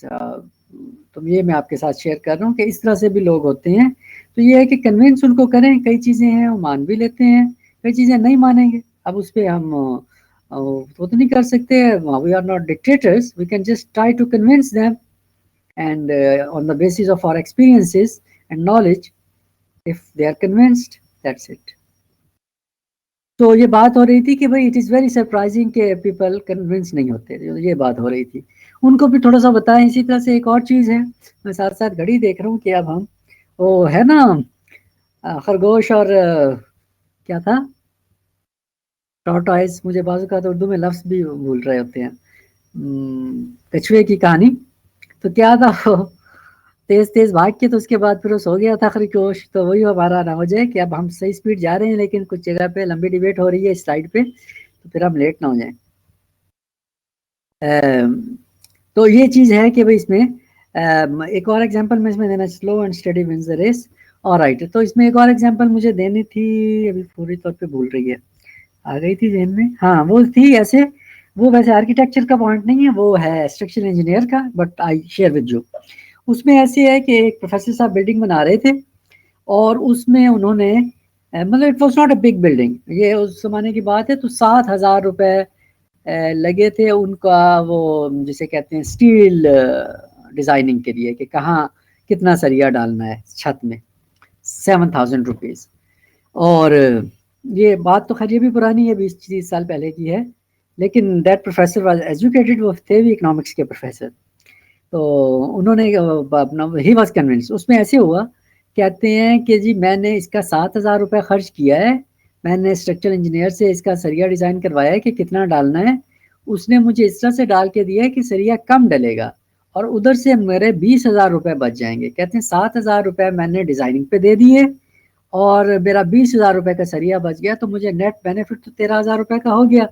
تو یہ میں آپ کے ساتھ شیئر کر رہا ہوں کہ اس طرح سے بھی لوگ ہوتے ہیں. تو یہ ہے کہ کنونس ان کو کریں, کئی چیزیں ہیں وہ مان بھی لیتے ہیں, کئی چیزیں نہیں مانیں گے. اب اس پہ ہم وہ تو نہیں کر سکتے, we are not dictators, we can just try to convince them and on the basis of our experiences and knowledge, if they are convinced, that's it. تو یہ بات ہو رہی تھی کہ بھئی اٹ از ویری سرپرائزنگ کہ پیپل کنونس نہیں ہوتے, یہ بات ہو رہی تھی. ان کو بھی تھوڑا سا بتائیں. اسی طرح سے ایک اور چیز ہے, میں ساتھ ساتھ گھڑی دیکھ رہا ہوں کہ اب ہم وہ ہے نا خرگوش اور کیا تھا, ٹارٹائز, مجھے بعض اوقات اردو میں لفظ بھی بھول رہے ہوتے ہیں, کچھوے کی کہانی. تو کیا تھا, وہ تیز تیز بھاگ کے تو اس کے بعد پھر وہ سو گیا تھا خرگوش. تو وہی ہمارا نہ ہو جائے کہ اب ہم صحیح سپیڈ جا رہے ہیں لیکن کچھ جگہ پہ لمبی ڈیبیٹ ہو رہی ہے اس سلائڈ پہ, تو پھر ہم لیٹ نہ ہو جائیں. تو یہ چیز ہے کہ بھئی اس میں ایک اور ایگزامپل میں اس میں دینا, slow and steady wins the race. اور رائٹ, تو اس میں ایک اور ایگزامپل مجھے دینی تھی, ابھی پوری طور پہ بھول رہی ہے, آ گئی تھی ذہن میں. ہاں وہ تھی ایسے, وہ ویسے آرکیٹیکچر کا پوائنٹ نہیں ہے, وہ ہے اسٹرکچرل انجینئر کا, but I share with you. اس میں ایسے ہے کہ ایک پروفیسر صاحب بلڈنگ بنا رہے تھے, اور اس میں انہوں نے مطلب it was not a big building, یہ اس زمانے کی بات ہے, تو 7,000 روپے لگے تھے ان کا, وہ جسے کہتے ہیں اسٹیل ڈیزائننگ کے لیے, کہ کہاں کتنا سریا ڈالنا ہے چھت میں, 7,000 روپیز. اور یہ بات تو خیر یہ بھی پرانی ہے, 20-30 سال پہلے کی ہے, لیکن دیٹ پروفیسر واز ایجوکیٹڈ, وہ تھے بھی اکنامکس کے پروفیسر. تو انہوں نے اپنا ہی واز کنونس. اس میں ایسے ہوا, کہتے ہیں کہ جی میں نے اس کا 7,000 روپے خرچ کیا ہے, میں نے اسٹرکچرل انجینئر سے اس کا سریا ڈیزائن کروایا ہے کہ کتنا ڈالنا ہے, اس نے مجھے اس طرح سے ڈال کے دیا ہے کہ سریا کم ڈلے گا, اور ادھر سے میرے 20,000 روپے بچ جائیں گے. کہتے ہیں 7,000 روپے میں نے ڈیزائننگ پہ دے دیے, اور میرا 20,000 روپے کا سریا بچ گیا, تو مجھے نیٹ بینیفٹ تو 13,000 روپے کا ہو گیا.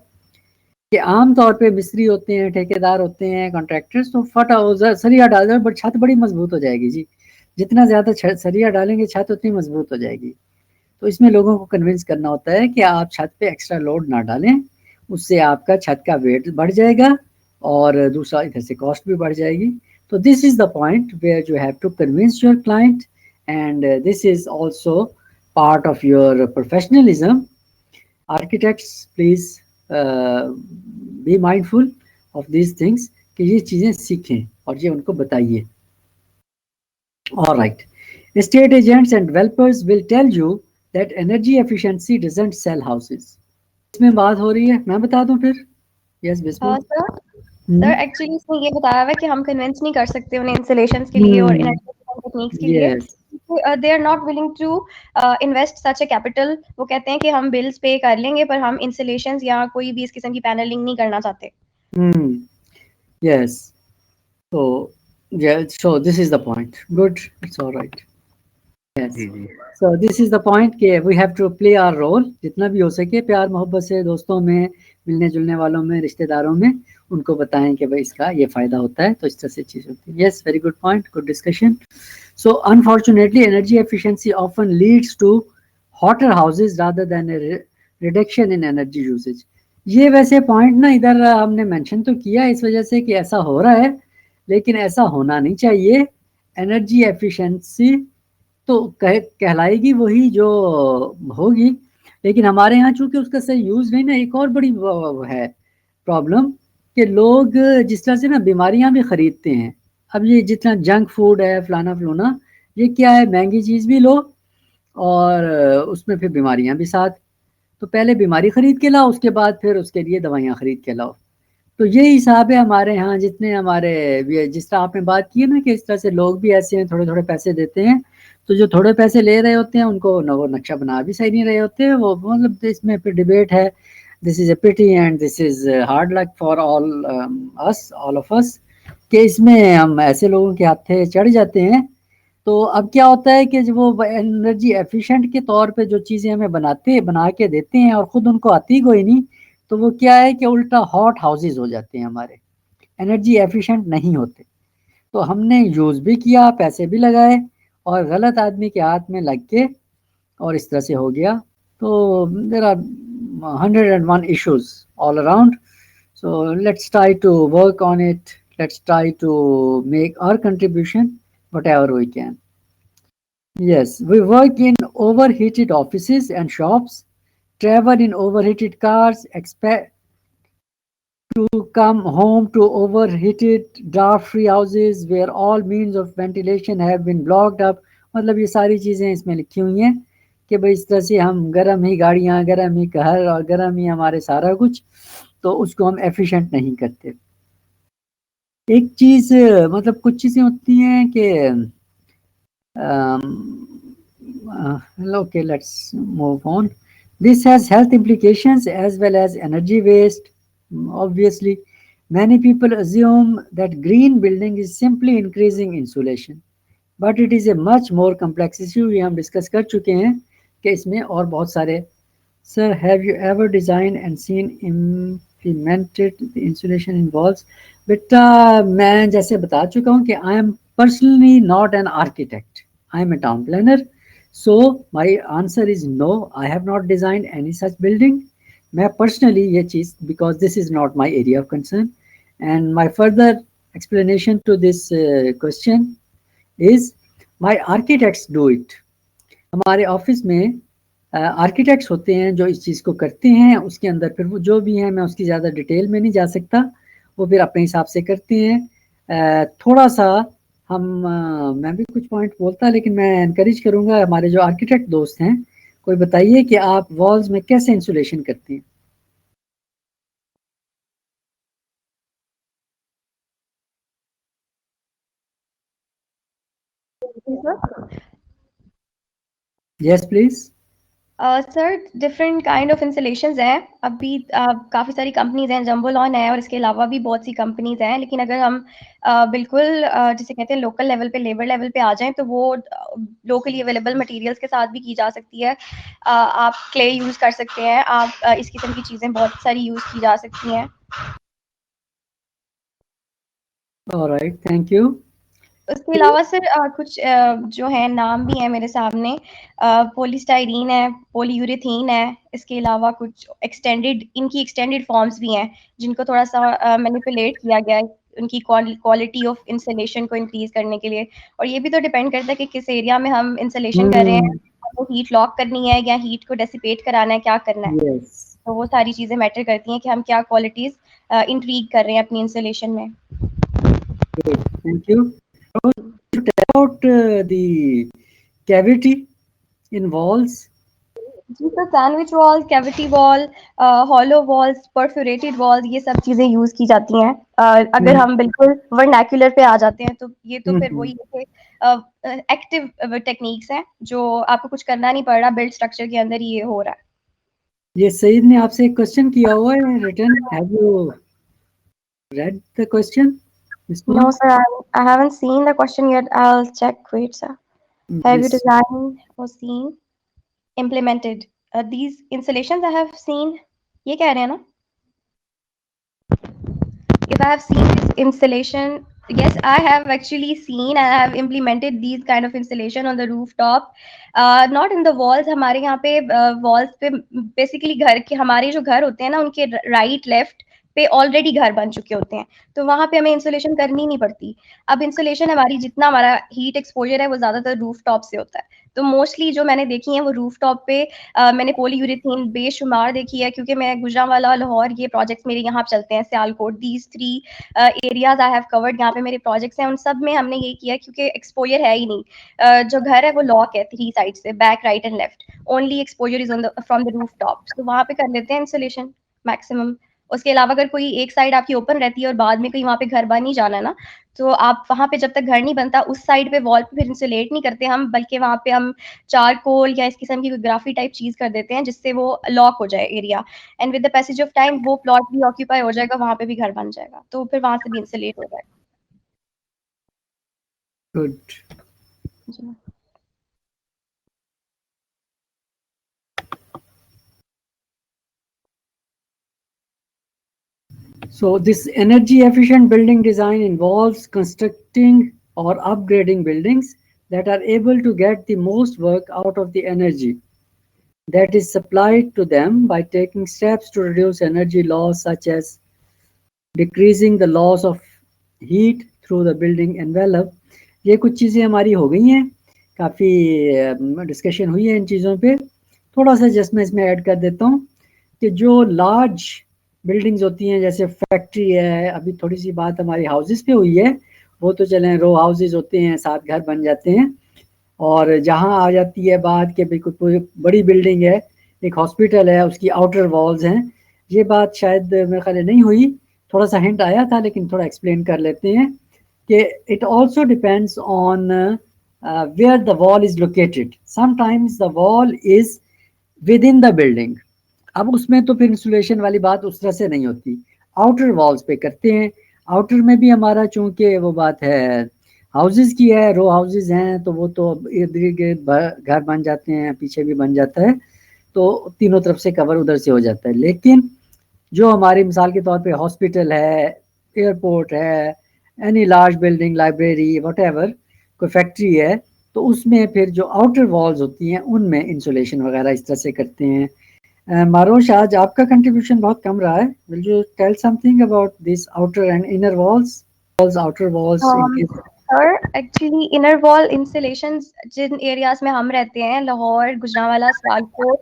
کہ عام طور پہ مستری ہوتے ہیں, ٹھیکیدار ہوتے ہیں, کانٹریکٹرز, تو سریا ڈال دیں, بٹ چھت بڑی مضبوط ہو جائے گی جی, جتنا زیادہ سریا ڈالیں گے چھت اتنی مضبوط ہو جائے گی. تو اس میں لوگوں کو کنونس کرنا ہوتا ہے کہ آپ چھت پہ ایکسٹرا لوڈ نہ ڈالیں, اس سے آپ کا چھت کا ویٹ بڑھ جائے گا, اور دوسرا ادھر سے کاسٹ بھی بڑھ جائے گی. تو this is the point where you have to convince your client, and this is also part of your professionalism. Architects please be mindful of these things, کہ یہ چیزیں سیکھیں اور یہ ان کو بتائیے. All right. Estate agents and developers will tell you that energy efficiency doesn't sell houses. اس میں بات ہو رہی ہے, میں بتا دوں پھر. Yes, بسم. سر ایکچولی اس میں یہ بتایا ہوا ہے کہ ہم کنونس نہیں کر سکتے انہیں انسولیشنز کے لیے اور ٹیکنیکس کے لیے. they are not willing to invest such a capital. وہ کہتے ہیں کہ ہم بلز پے کر لیں گے, پر ہم انسولیشنز یا کوئی بھی اس قسم کی پینلنگ نہیں کرنا چاہتے. Yes. So this is the point. Good. It's all right. Yes. So this is the point کہ we have to play our role, جتنا بھی ہو سکے پیار محبت سے, دوستوں میں, ملنے جلنے والوں میں, رشتہ داروں میں, ان کو بتائیں کہ بھائی اس کا یہ فائدہ ہوتا ہے, تو اس طرح سے چیز ہوتی ہے. Yes, very good point, good discussion. So unfortunately energy efficiency often leads to hotter houses rather than a reduction in energy usage. یہ ویسے پوائنٹ نا ادھر ہم نے مینشن تو کیا اس وجہ سے کہ ایسا ہو رہا ہے, لیکن ایسا ہونا نہیں چاہیے. انرجی ایفیشنسی تو کہلائے گی وہی جو ہوگی, لیکن ہمارے یہاں چونکہ اس کا صحیح یوز نہیں نا, ایک اور بڑی ہے پرابلم کہ لوگ جس طرح سے نا بیماریاں بھی خریدتے ہیں. اب یہ جتنا جنک فوڈ ہے فلانا فلونا, یہ کیا ہے, مہنگی چیز بھی لو اور اس میں پھر بیماریاں بھی ساتھ. تو پہلے بیماری خرید کے لاؤ, اس کے بعد پھر اس کے لیے دوائیاں خرید کے لاؤ. تو یہ حساب ہے ہمارے ہاں. جتنے ہمارے جس طرح آپ نے بات کی ہے نا کہ اس طرح سے لوگ بھی ایسے ہیں, تھوڑے تھوڑے پیسے دیتے ہیں, تو جو تھوڑے پیسے لے رہے ہوتے ہیں ان کو وہ نقشہ بنا بھی صحیح نہیں رہے ہوتے. وہ مطلب اس میں پھر ڈبیٹ ہے. This is a pity and this is hard luck for all of us, کہ اس میں ہم ایسے لوگوں کے ہاتھے چڑھ جاتے ہیں. تو اب کیا ہوتا ہے کہ جب وہ انرجی ایفیشینٹ کے طور پہ جو چیزیں ہمیں بنا کے دیتے ہیں اور خود ان کو آتی کوئی نہیں, تو وہ کیا ہے کہ الٹا ہاٹ ہاؤسز ہو جاتے ہیں ہمارے, انرجی ایفیشینٹ نہیں ہوتے. تو ہم نے یوز بھی کیا, پیسے بھی لگائے, اور غلط آدمی کے ہاتھ میں لگ کے اور اس طرح سے ہو گیا. تو there are 101 issues all around. So let's try to work on it. Let's try to make our contribution whatever we can. Yes, we work in overheated offices and shops, travel in overheated cars, expect to come home to overheated draft-free houses where all means of ventilation have been blocked up. مطلب یہ ساری چیزیں اس میں لکھی ہوئی ہیں کہ بھائی اس طرح سے ہم گرم ہی گاڑیاں, گرم ہی گھر اور گرم ہی ہمارے سارا کچھ, تو اس کو ہم ایفیشینٹ نہیں کرتے. ایک چیز مطلب کچھ چیزیں ہوتی ہیں کہ okay, let's move on. This has health implications as well as energy waste. Obviously, many people assume that green building is simply increasing insulation, but it is a much more complex issue. یہ ہم discuss کر چکے ہیں کہ اس میں اور بہت سارے. Sir, have you ever designed and seen implemented the insulation in walls? بیٹا میں جیسے بتا چکا ہوں کہ I am personally not an architect. I am a town planner. So my answer is no, I have not designed any such building. میں personally یہ چیز, because this is not my area of concern, and my further explanation to this question is my architects do it. ہمارے office میں architects ہوتے ہیں جو اس چیز کو کرتے ہیں. اس کے اندر پھر وہ جو بھی ہیں, میں اس کی زیادہ ڈیٹیل میں نہیں جا سکتا, وہ پھر اپنے حساب سے کرتے ہیں. تھوڑا سا میں بھی کچھ پوائنٹ بولتا, لیکن میں انکریج کروں گا ہمارے جو آرکیٹیکٹ دوست ہیں, کوئی بتائیے کہ آپ والز میں کیسے انسولیشن کرتے ہیں. Yes please. Sir different kind of insulations ہیں. ابھی کافی ساری کمپنیز ہیں, جمبو لان ہے اور اس کے علاوہ بھی بہت سی کمپنیز ہیں. لیکن اگر ہم بالکل جسے کہتے ہیں لوکل لیول پہ, لیبر لیول پہ آ جائیں, تو وہ لوکلی اویلیبل مٹیریلس کے ساتھ بھی کی جا سکتی ہے. آپ کلے یوز کر سکتے ہیں, آپ اس قسم کی چیزیں بہت ساری یوز کی جا سکتی ہیں. All right, thank you. اس کے علاوہ سر کچھ جو ہیں نام بھی ہیں میرے سامنے. پولیسٹائرین ہے, پولی یوریتھین ہے. اس کے علاوہ کچھ ان کی ایکسٹینڈیڈ فارمز بھی ہیں جن کو تھوڑا سا مینیپولیٹ کیا گیا ہے ان کی کوالٹی آف انسلیشن کو انکریز کرنے کے لیے. اور یہ بھی تو ڈیپینڈ کرتا ہے کہ کس ایریا میں ہم انسلیشن کر رہے ہیں, وہ ہیٹ لاک کرنی ہے یا ہیٹ کو ڈیسیپیٹ کرانا ہے, کیا کرنا ہے. یس, تو وہ ساری چیزیں میٹر کرتی ہیں کہ ہم کیا کوالٹیز انٹریگ کر رہے ہیں اپنی انسلیشن میں. thank you. About the cavity in walls. جی sir, sandwich wall, cavity wall, hollow walls, perforated walls, یہ سب چیزیں یوز کی جاتی ہیں. اگر ہم بالکل ورنیکولر پہ آ جاتے ہیں تو یہ تو پھر وہی ایکٹیو ٹیکنیکس ہیں جو آپ کو کچھ کرنا نہیں پڑ رہا, بلڈ اسٹرکچر کے اندر یہ ہو رہا ہے. یہ سعید نے آپ سے ایک کوشچن کیا ہوا ہے return. Have you read the question? No sir, I haven't seen the question yet. I'll check. Wait sir. Have you designed or seen implemented these installations I have seen? یہ کہہ رہے ہیں نا. If I have seen this installation, yes, I have actually seen and I have implemented these kind of installation on the rooftop. Not in the walls. ہمارے یہاں پہ walls پہ basically گھر کے, ہمارے جو گھر ہوتے ہیں نا, ان کے رائٹ لیفٹ پہ آلریڈی گھر بن چکے ہوتے ہیں, تو وہاں پہ ہمیں انسولیشن کرنی نہیں پڑتی. اب انسولیشن ہماری جتنا ہمارا ہیٹ ایکسپوجر ہے وہ زیادہ تر روف ٹاپ سے ہوتا ہے, تو موسٹلی جو میں نے دیکھی ہیں وہ روف ٹاپ پہ میں نے پولی یوریتھین بے شمار دیکھی ہے, کیونکہ میں گجرانوالا, لاہور, یہ پروجیکٹس میرے یہاں چلتے ہیں, Sialkot, these 3 areas I have covered, یہاں پہ میرے پروجیکٹس ہیں, ان سب میں ہم نے یہی کیا کیونکہ ایکسپوجر ہے ہی نہیں. جو گھر ہے وہ لاک ہے 3 سائڈ سے, back, right and left, only exposure is from the roof top, تو وہاں پہ کر لیتے ہیں انسولیشن میکسیمم. اس کے علاوہ اگر کوئی ایک سائڈ آپ کی اوپن رہتی ہے اور بعد میں کہیں وہاں پہ گھر بن ہی جانا ہے نا, تو آپ وہاں پہ جب تک گھر نہیں بنتا اس سائڈ پہ وال پہ پھر انسولیٹ نہیں کرتے ہم, بلکہ وہاں پہ ہم چارکول یا اس قسم کی کوئی گرافی ٹائپ چیز کر دیتے ہیں جس سے وہ لاک ہو جائے area, and with the passage of time وہ پلاٹ بھی آکیوپائی ہو جائے گا, وہاں پہ بھی گھر بن جائے گا, تو پھر وہاں سے بھی انسولیٹ ہو جائے گا. Good. G. So this energy efficient building design involves constructing or upgrading buildings that are able to get the most work out of the energy that is supplied to them by taking steps to reduce energy loss, such as decreasing the loss of heat through the building envelope. یہ کچھ چیزیں ہماری ہو گئی ہیں, کافی discussion ہوئی ہے ان چیزوں پہ. تھوڑا سا جس میں اس میں ایڈ کر دیتا ہوں کہ جو لارج بلڈنگز ہوتی ہیں جیسے فیکٹری ہے, ابھی تھوڑی سی بات ہماری ہاؤسز پہ ہوئی ہے, وہ تو چلیں رو ہاؤسز ہوتے ہیں, 7 گھر بن جاتے ہیں. اور جہاں آ جاتی ہے بات کہ بالکل کوئی بڑی بلڈنگ ہے, ایک ہاسپٹل ہے, اس کی آؤٹر والز ہیں, یہ بات شاید میرے خیال نہیں ہوئی, تھوڑا سا ہنٹ آیا تھا لیکن تھوڑا ایکسپلین کر لیتے ہیں کہ it also depends on where the وال is located. Some times the وال is with in the building. اب اس میں تو پھر انسولیشن والی بات اس طرح سے نہیں ہوتی, آؤٹر والز پہ کرتے ہیں. آؤٹر میں بھی ہمارا چونکہ وہ بات ہے ہاؤسز کی ہے, رو ہاؤسز ہیں, تو وہ تو ارد گرد گھر بن جاتے ہیں, پیچھے بھی بن جاتا ہے, تو تینوں طرف سے کور ادھر سے ہو جاتا ہے. لیکن جو ہماری مثال کے طور پہ ہاسپٹل ہے, ایئرپورٹ ہے, any large building, library, what ever, کوئی فیکٹری ہے, تو اس میں پھر جو آؤٹر والز ہوتی ہیں ان میں انسولیشن وغیرہ اس طرح سے کرتے ہیں. ماروش, آج آپ کا کنٹریبیوشن بہت کم رہا ہے. Will you tell something about this outer and inner walls, outer walls in case. Sir actually inner wall insulation جن ایریاز میں ہم رہتے ہیں, لاہور, گجرانوالا, سیالکوٹ,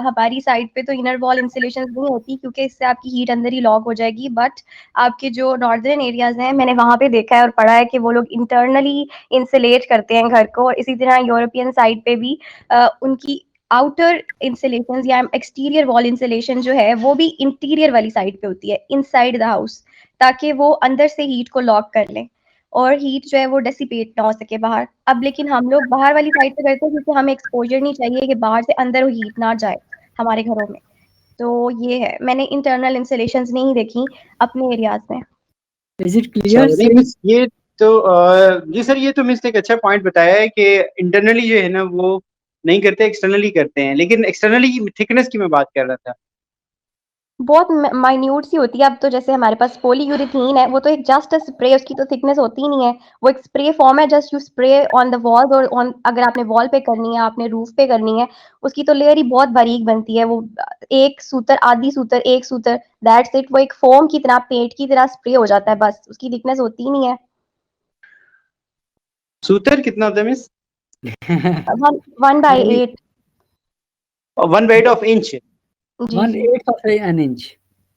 ہماری سائڈ پہ تو انر وال انسولیشن نہیں ہوتی کیونکہ اس سے آپ کی ہیٹ اندر ہی لاک ہو جائے گی. بٹ آپ کے جو ناردرن ایریاز ہیں, میں نے وہاں پہ دیکھا ہے اور پڑھا ہے کہ وہ لوگ انٹرنلی انسولیٹ کرتے ہیں گھر کو, اور اسی طرح یورپین سائڈ پہ بھی ان کی آؤٹر انسولیشن یا ایکسٹیریئر وال انسولیشن جو ہے وہ بھی انٹیریئر والی سائڈ پہ ہوتی ہے, ان سائڈ دا ہاؤس, تاکہ وہ اندر سے ہیٹ کو لاک کر لیں اور ہیٹ جو ہے وہ ڈیسیپیٹ نہ ہو سکے باہر. اب لیکن ہم لوگ باہر والی سائڈ پہ کرتے ہیں کیونکہ ہمیں ایکسپوجر نہیں چاہیے کہ باہر سے اندر ہیٹ نہ جائے ہمارے گھروں میں. تو یہ ہے, میں نے انٹرنل انسولیشنز نہیں دیکھی اپنے ایریاز میں. Is it clear? یہ تو جی سر, یہ تو مس ایک اچھا پوائنٹ بتایا ہے کہ انٹرنلی جو ہے نا وہ نہیں کرتے, ایکسٹرنلی کرتے ہیں. لیکن ایکسٹرنلی تھکنس کی میں بات کر رہا تھا. بہت مائنیوٹ سی ہوتی ہے. اب تو جیسے ہمارے پاس پولی یوریتھین ہے, وہ تو ایک جسٹ اسپرے, اس کی تو تھکنس ہوتی ہی نہیں ہے, وہ ایک اسپرے فارم ہے, جسٹ یو اسپرے آن دا وال, اور اگر آپ نے وال پہ کرنی ہے, آپ نے روف پہ کرنی ہے, اس کی تو لیئر ہی بہت باریک بنتی ہے. وہ ایک سوتر, آدھی سوتر, ایک سوتر, دیٹس اٹ. وہ ایک فوم کی طرح, پینٹ کی طرح اسپرے ہو جاتا ہے, بس اس کی تھکنس ہوتی ہی نہیں ہے. سوتر کتنا ہوتا ہے مس؟ 1/8. 1/8 of inch. جی جی 1/8 of an inch.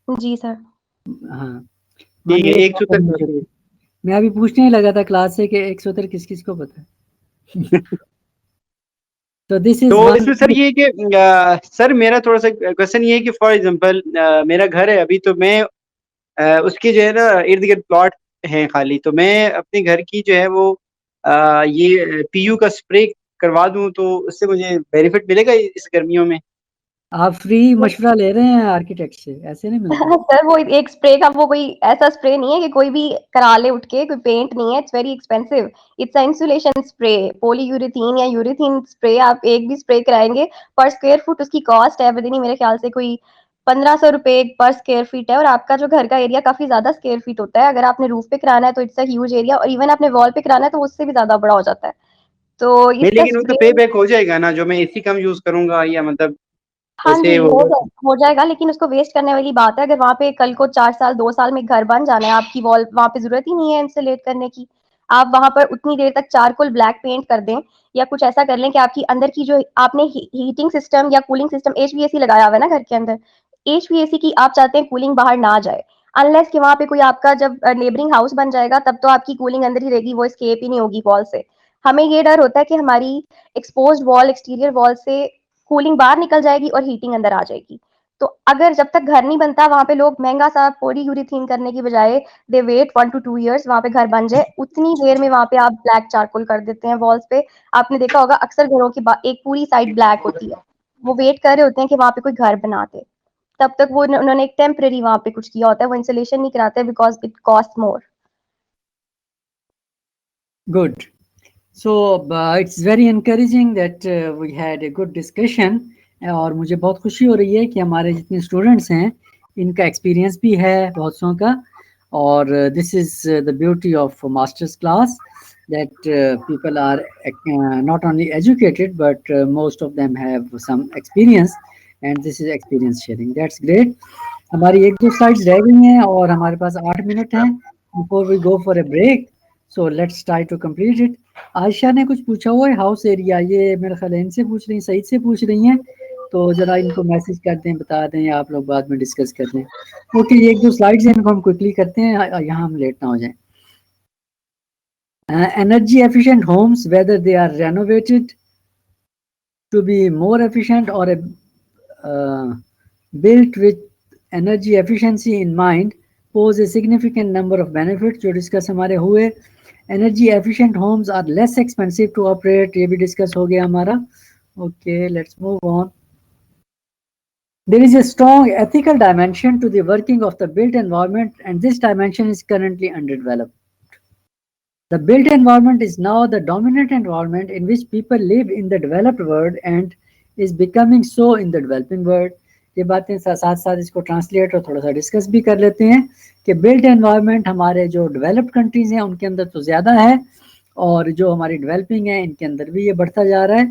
جی سر. ہاں, ٹھیک ہے, 1/8 ایک سوتر. میں ابھی پوچھنے ہی لگا تھا کلاس سے کہ ایک سوتر کس کس کو پتا ہے. تو دس تو از اس میں سر یہ کہ سر میرا تھوڑا سا کوشچن یہ ہے کہ فار ایگزامپل میرا گھر ہے ابھی, تو میں اس کے جو ہے نا ارد گرد پلاٹ ہیں خالی, تو میں اپنے گھر کی جو ہے وہ یہ پی یو کا اسپرے کروا دوں تو اس سے مجھے بینیفٹ ملے گا اس گرمیوں میں؟ آپ فری مشورہ لے رہے ہیں آرکیٹیکٹ سے, ایسے نہیں ملتا. سر وہ ایک اسپرے کا وہ کوئی ایسا اسپرے نہیں ہے کہ کوئی بھی کرا لے اٹھ کے, کوئی پینٹ نہیں ہے. It's very expensive. It's insulation spray, polyurethane یا یوریتھین اسپرے. آپ ایک بھی اسپرے کرائیں گے پر اسکوائر فٹ اس کی کاسٹ ہے بدنی میرے خیال سے کوئی 1500 روپے پر اسکوائر فٹ ہے. اور آپ کا جو گھر کا ایریا کافی زیادہ اسکوائر فٹ ہوتا ہے. اگر آپ نے روف پہ کرانا ہے تو اٹس اے ہیوج ایریا, اور ایون آپ نے وال پہ کرانا ہے تو اس سے بھی زیادہ بڑا ہو جاتا ہے. تو نہیں, اس کا لیکن وہ تو پے بیک ہو جائے گا نا جو میں اے سی کم یوز کروں گا, یا مطلب ہاں جی ویسے ہو جائے گا، لیکن اس کو ویسٹ کرنے والی بات ہے. اگر وہاں پہ کل کو 4 سال 2 سال میں گھر بن جانا ہے، آپ کی وال وہاں پہ ضرورت ہی نہیں ہے انسٹالیٹ کرنے کی. آپ وہاں پر اتنی دیر تک چارکول بلیک پینٹ کر دیں یا کچھ ایسا کر لیں کہ آپ کی اندر کی جو آپ نے ہیٹنگ سسٹم یا کولنگ سسٹم ایچ وی اے سی لگایا ہوا ہے نا گھر کے اندر، ایچ وی اے سی کی آپ چاہتے ہیں کولنگ باہر نہ جائے، انلیس کہ وہاں پہ کوئی آپ کا جب نیبرنگ ہاؤس بن جائے گا تب تو آپ کی کولنگ اندر ہی رہے گی، وہ اسکیپ ہی نہیں ہوگی وال سے. ہمیں یہ ڈر ہوتا ہے کہ ہماری ایکسپوزڈ وال ایکسٹیریئر وال سے کولنگ باہر نکل جائے گی اور ہیٹنگ اندر آ جائے گی. تو اگر جب تک گھر نہیں بنتا وہاں پہ لوگ مہنگا سا پوری یوریتھین کرنے کی بجائے دے ویٹ 1 to 2 years وہاں پہ گھر بن جائے، اتنی دیر میں وہاں پہ آپ بلیک چارکول کر دیتے ہیں والس پہ. آپ نے دیکھا ہوگا اکثر گھروں کی ایک پوری سائڈ بلیک ہوتی ہے، وہ ویٹ کر رہے ہوتے ہیں کہ وہاں پہ کوئی گھر بناتے، تب تک وہ انہوں نے ایک ٹیمپرری وہاں پہ کچھ کیا ہوتا ہے، وہ انسولیشن نہیں کراتے because it cost more. Good. So it's very encouraging that we had a good discussion. اور مجھے بہت خوشی ہو رہی ہے کہ ہمارے جتنے اسٹوڈنٹس ہیں ان کا ایکسپیرینس بھی ہے بہت سو کا. اور this is the beauty of masters class that people are not only educated but most of them have some experience and this is experience sharing. That's great. ہماری 1-2 سلائڈز رہ گئی ہیں اور ہمارے پاس 8 منٹ ہیں before we go for a break. So let's try to complete it. عائشہ نے کچھ پوچھا ہوا ہے ہاؤس ایریا، یہ میرے خیال ان سے پوچھ رہی ہیں، سعید سے پوچھ رہی ہیں، تو ذرا ان کو میسج کر دیں، بتا دیں یا آپ لوگ بعد میں ڈسکس کر دیں. اوکے، یہ 1-2 سلائڈز ہیں ان کو ہم کوئکلی کرتے ہیں یہاں ہم لیٹ نہ ہو جائیں. Energy efficient homes, whether they are renovated to be more efficient or built with energy efficiency in mind, pose a significant number of benefits جو ڈسکس ہمارے ہوئے. Energy efficient homes are less expensive to operate، یہ بھی discuss ہو گیا ہمارا. Okay, let's move on. There is a strong ethical dimension to the working of the built environment and this dimension is currently underdeveloped. The built environment is now the dominant environment in which people live in the developed world and is becoming so in the developing world. یہ باتیں ساتھ ساتھ اس کو translate اور تھوڑا سا discuss بھی کر لیتے ہیں کہ بلٹ انوائرمنٹ ہمارے جو ڈیولپڈ کنٹریز ہیں ان کے اندر تو زیادہ ہے اور جو ہماری ڈیولپنگ ہے ان کے اندر بھی یہ بڑھتا جا رہا ہے.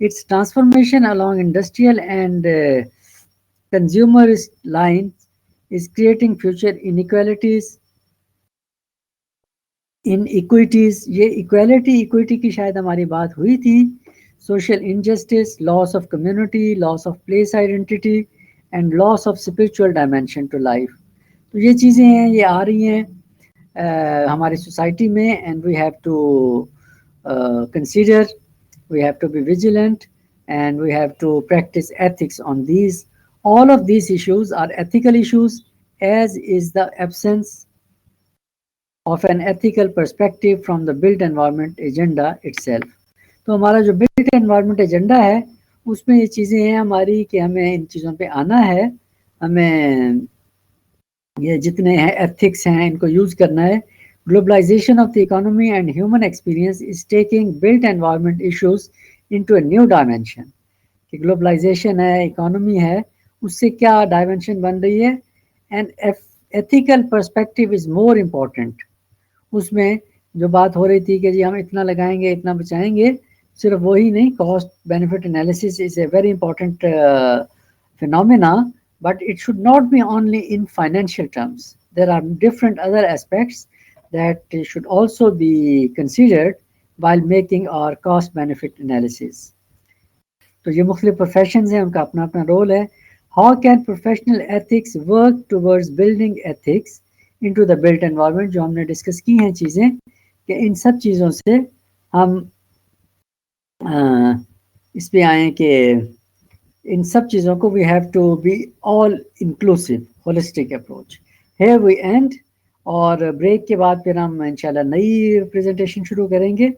Its transformation along industrial and consumerist lines is creating future inequalities inequities. یہ ایکویٹی کی شاید ہماری بات ہوئی تھی. Social injustice, loss of community, loss of place identity and loss of spiritual dimension to life. تو یہ چیزیں ہیں، یہ آ رہی ہیں ہماری سوسائٹی میں and we have to consider, we have to be vigilant and we have to practise ethics on these. All of these issues are ethical issues, as is the absence of an ethical perspective from the built environment agenda itself. تو ہمارا جو built environment agenda ہے اس میں یہ چیزیں ہیں ہماری کہ ہمیں ان چیزوں پہ آنا ہے، ہمیں یہ جتنے ہیں ایتھکس ہیں ان کو یوز کرنا ہے. Globalization of the economy and human experience is taking built environment issues into a new dimension. کہ گلوبلائزیشن ہے، اکانومی ہے، اس سے کیا ڈائمینشن بن رہی ہے and ethical perspective is more important. اس میں جو بات ہو رہی تھی کہ جی ہم اتنا لگائیں گے اتنا بچائیں گے، صرف وہی نہیں، cost benefit analysis is a very important phenomena, but it should not be only in financial terms. There are different other aspects that should also be considered while making our cost benefit analysis. تو یہ مختلف professions ہیں، ان کا اپنا اپنا role ہے. How can professional ethics work towards building ethics into the built environment؟ جو ہم نے ڈسکس کی ہیں چیزیں کہ ان سب چیزوں سے ہم اس پہ آئیں کہ ان سب چیزوں کو we have to be all inclusive holistic approach. Here we end اور بریک کے بعد پھر ہم انشاءاللہ نئی پریزنٹیشن شروع کریں گے.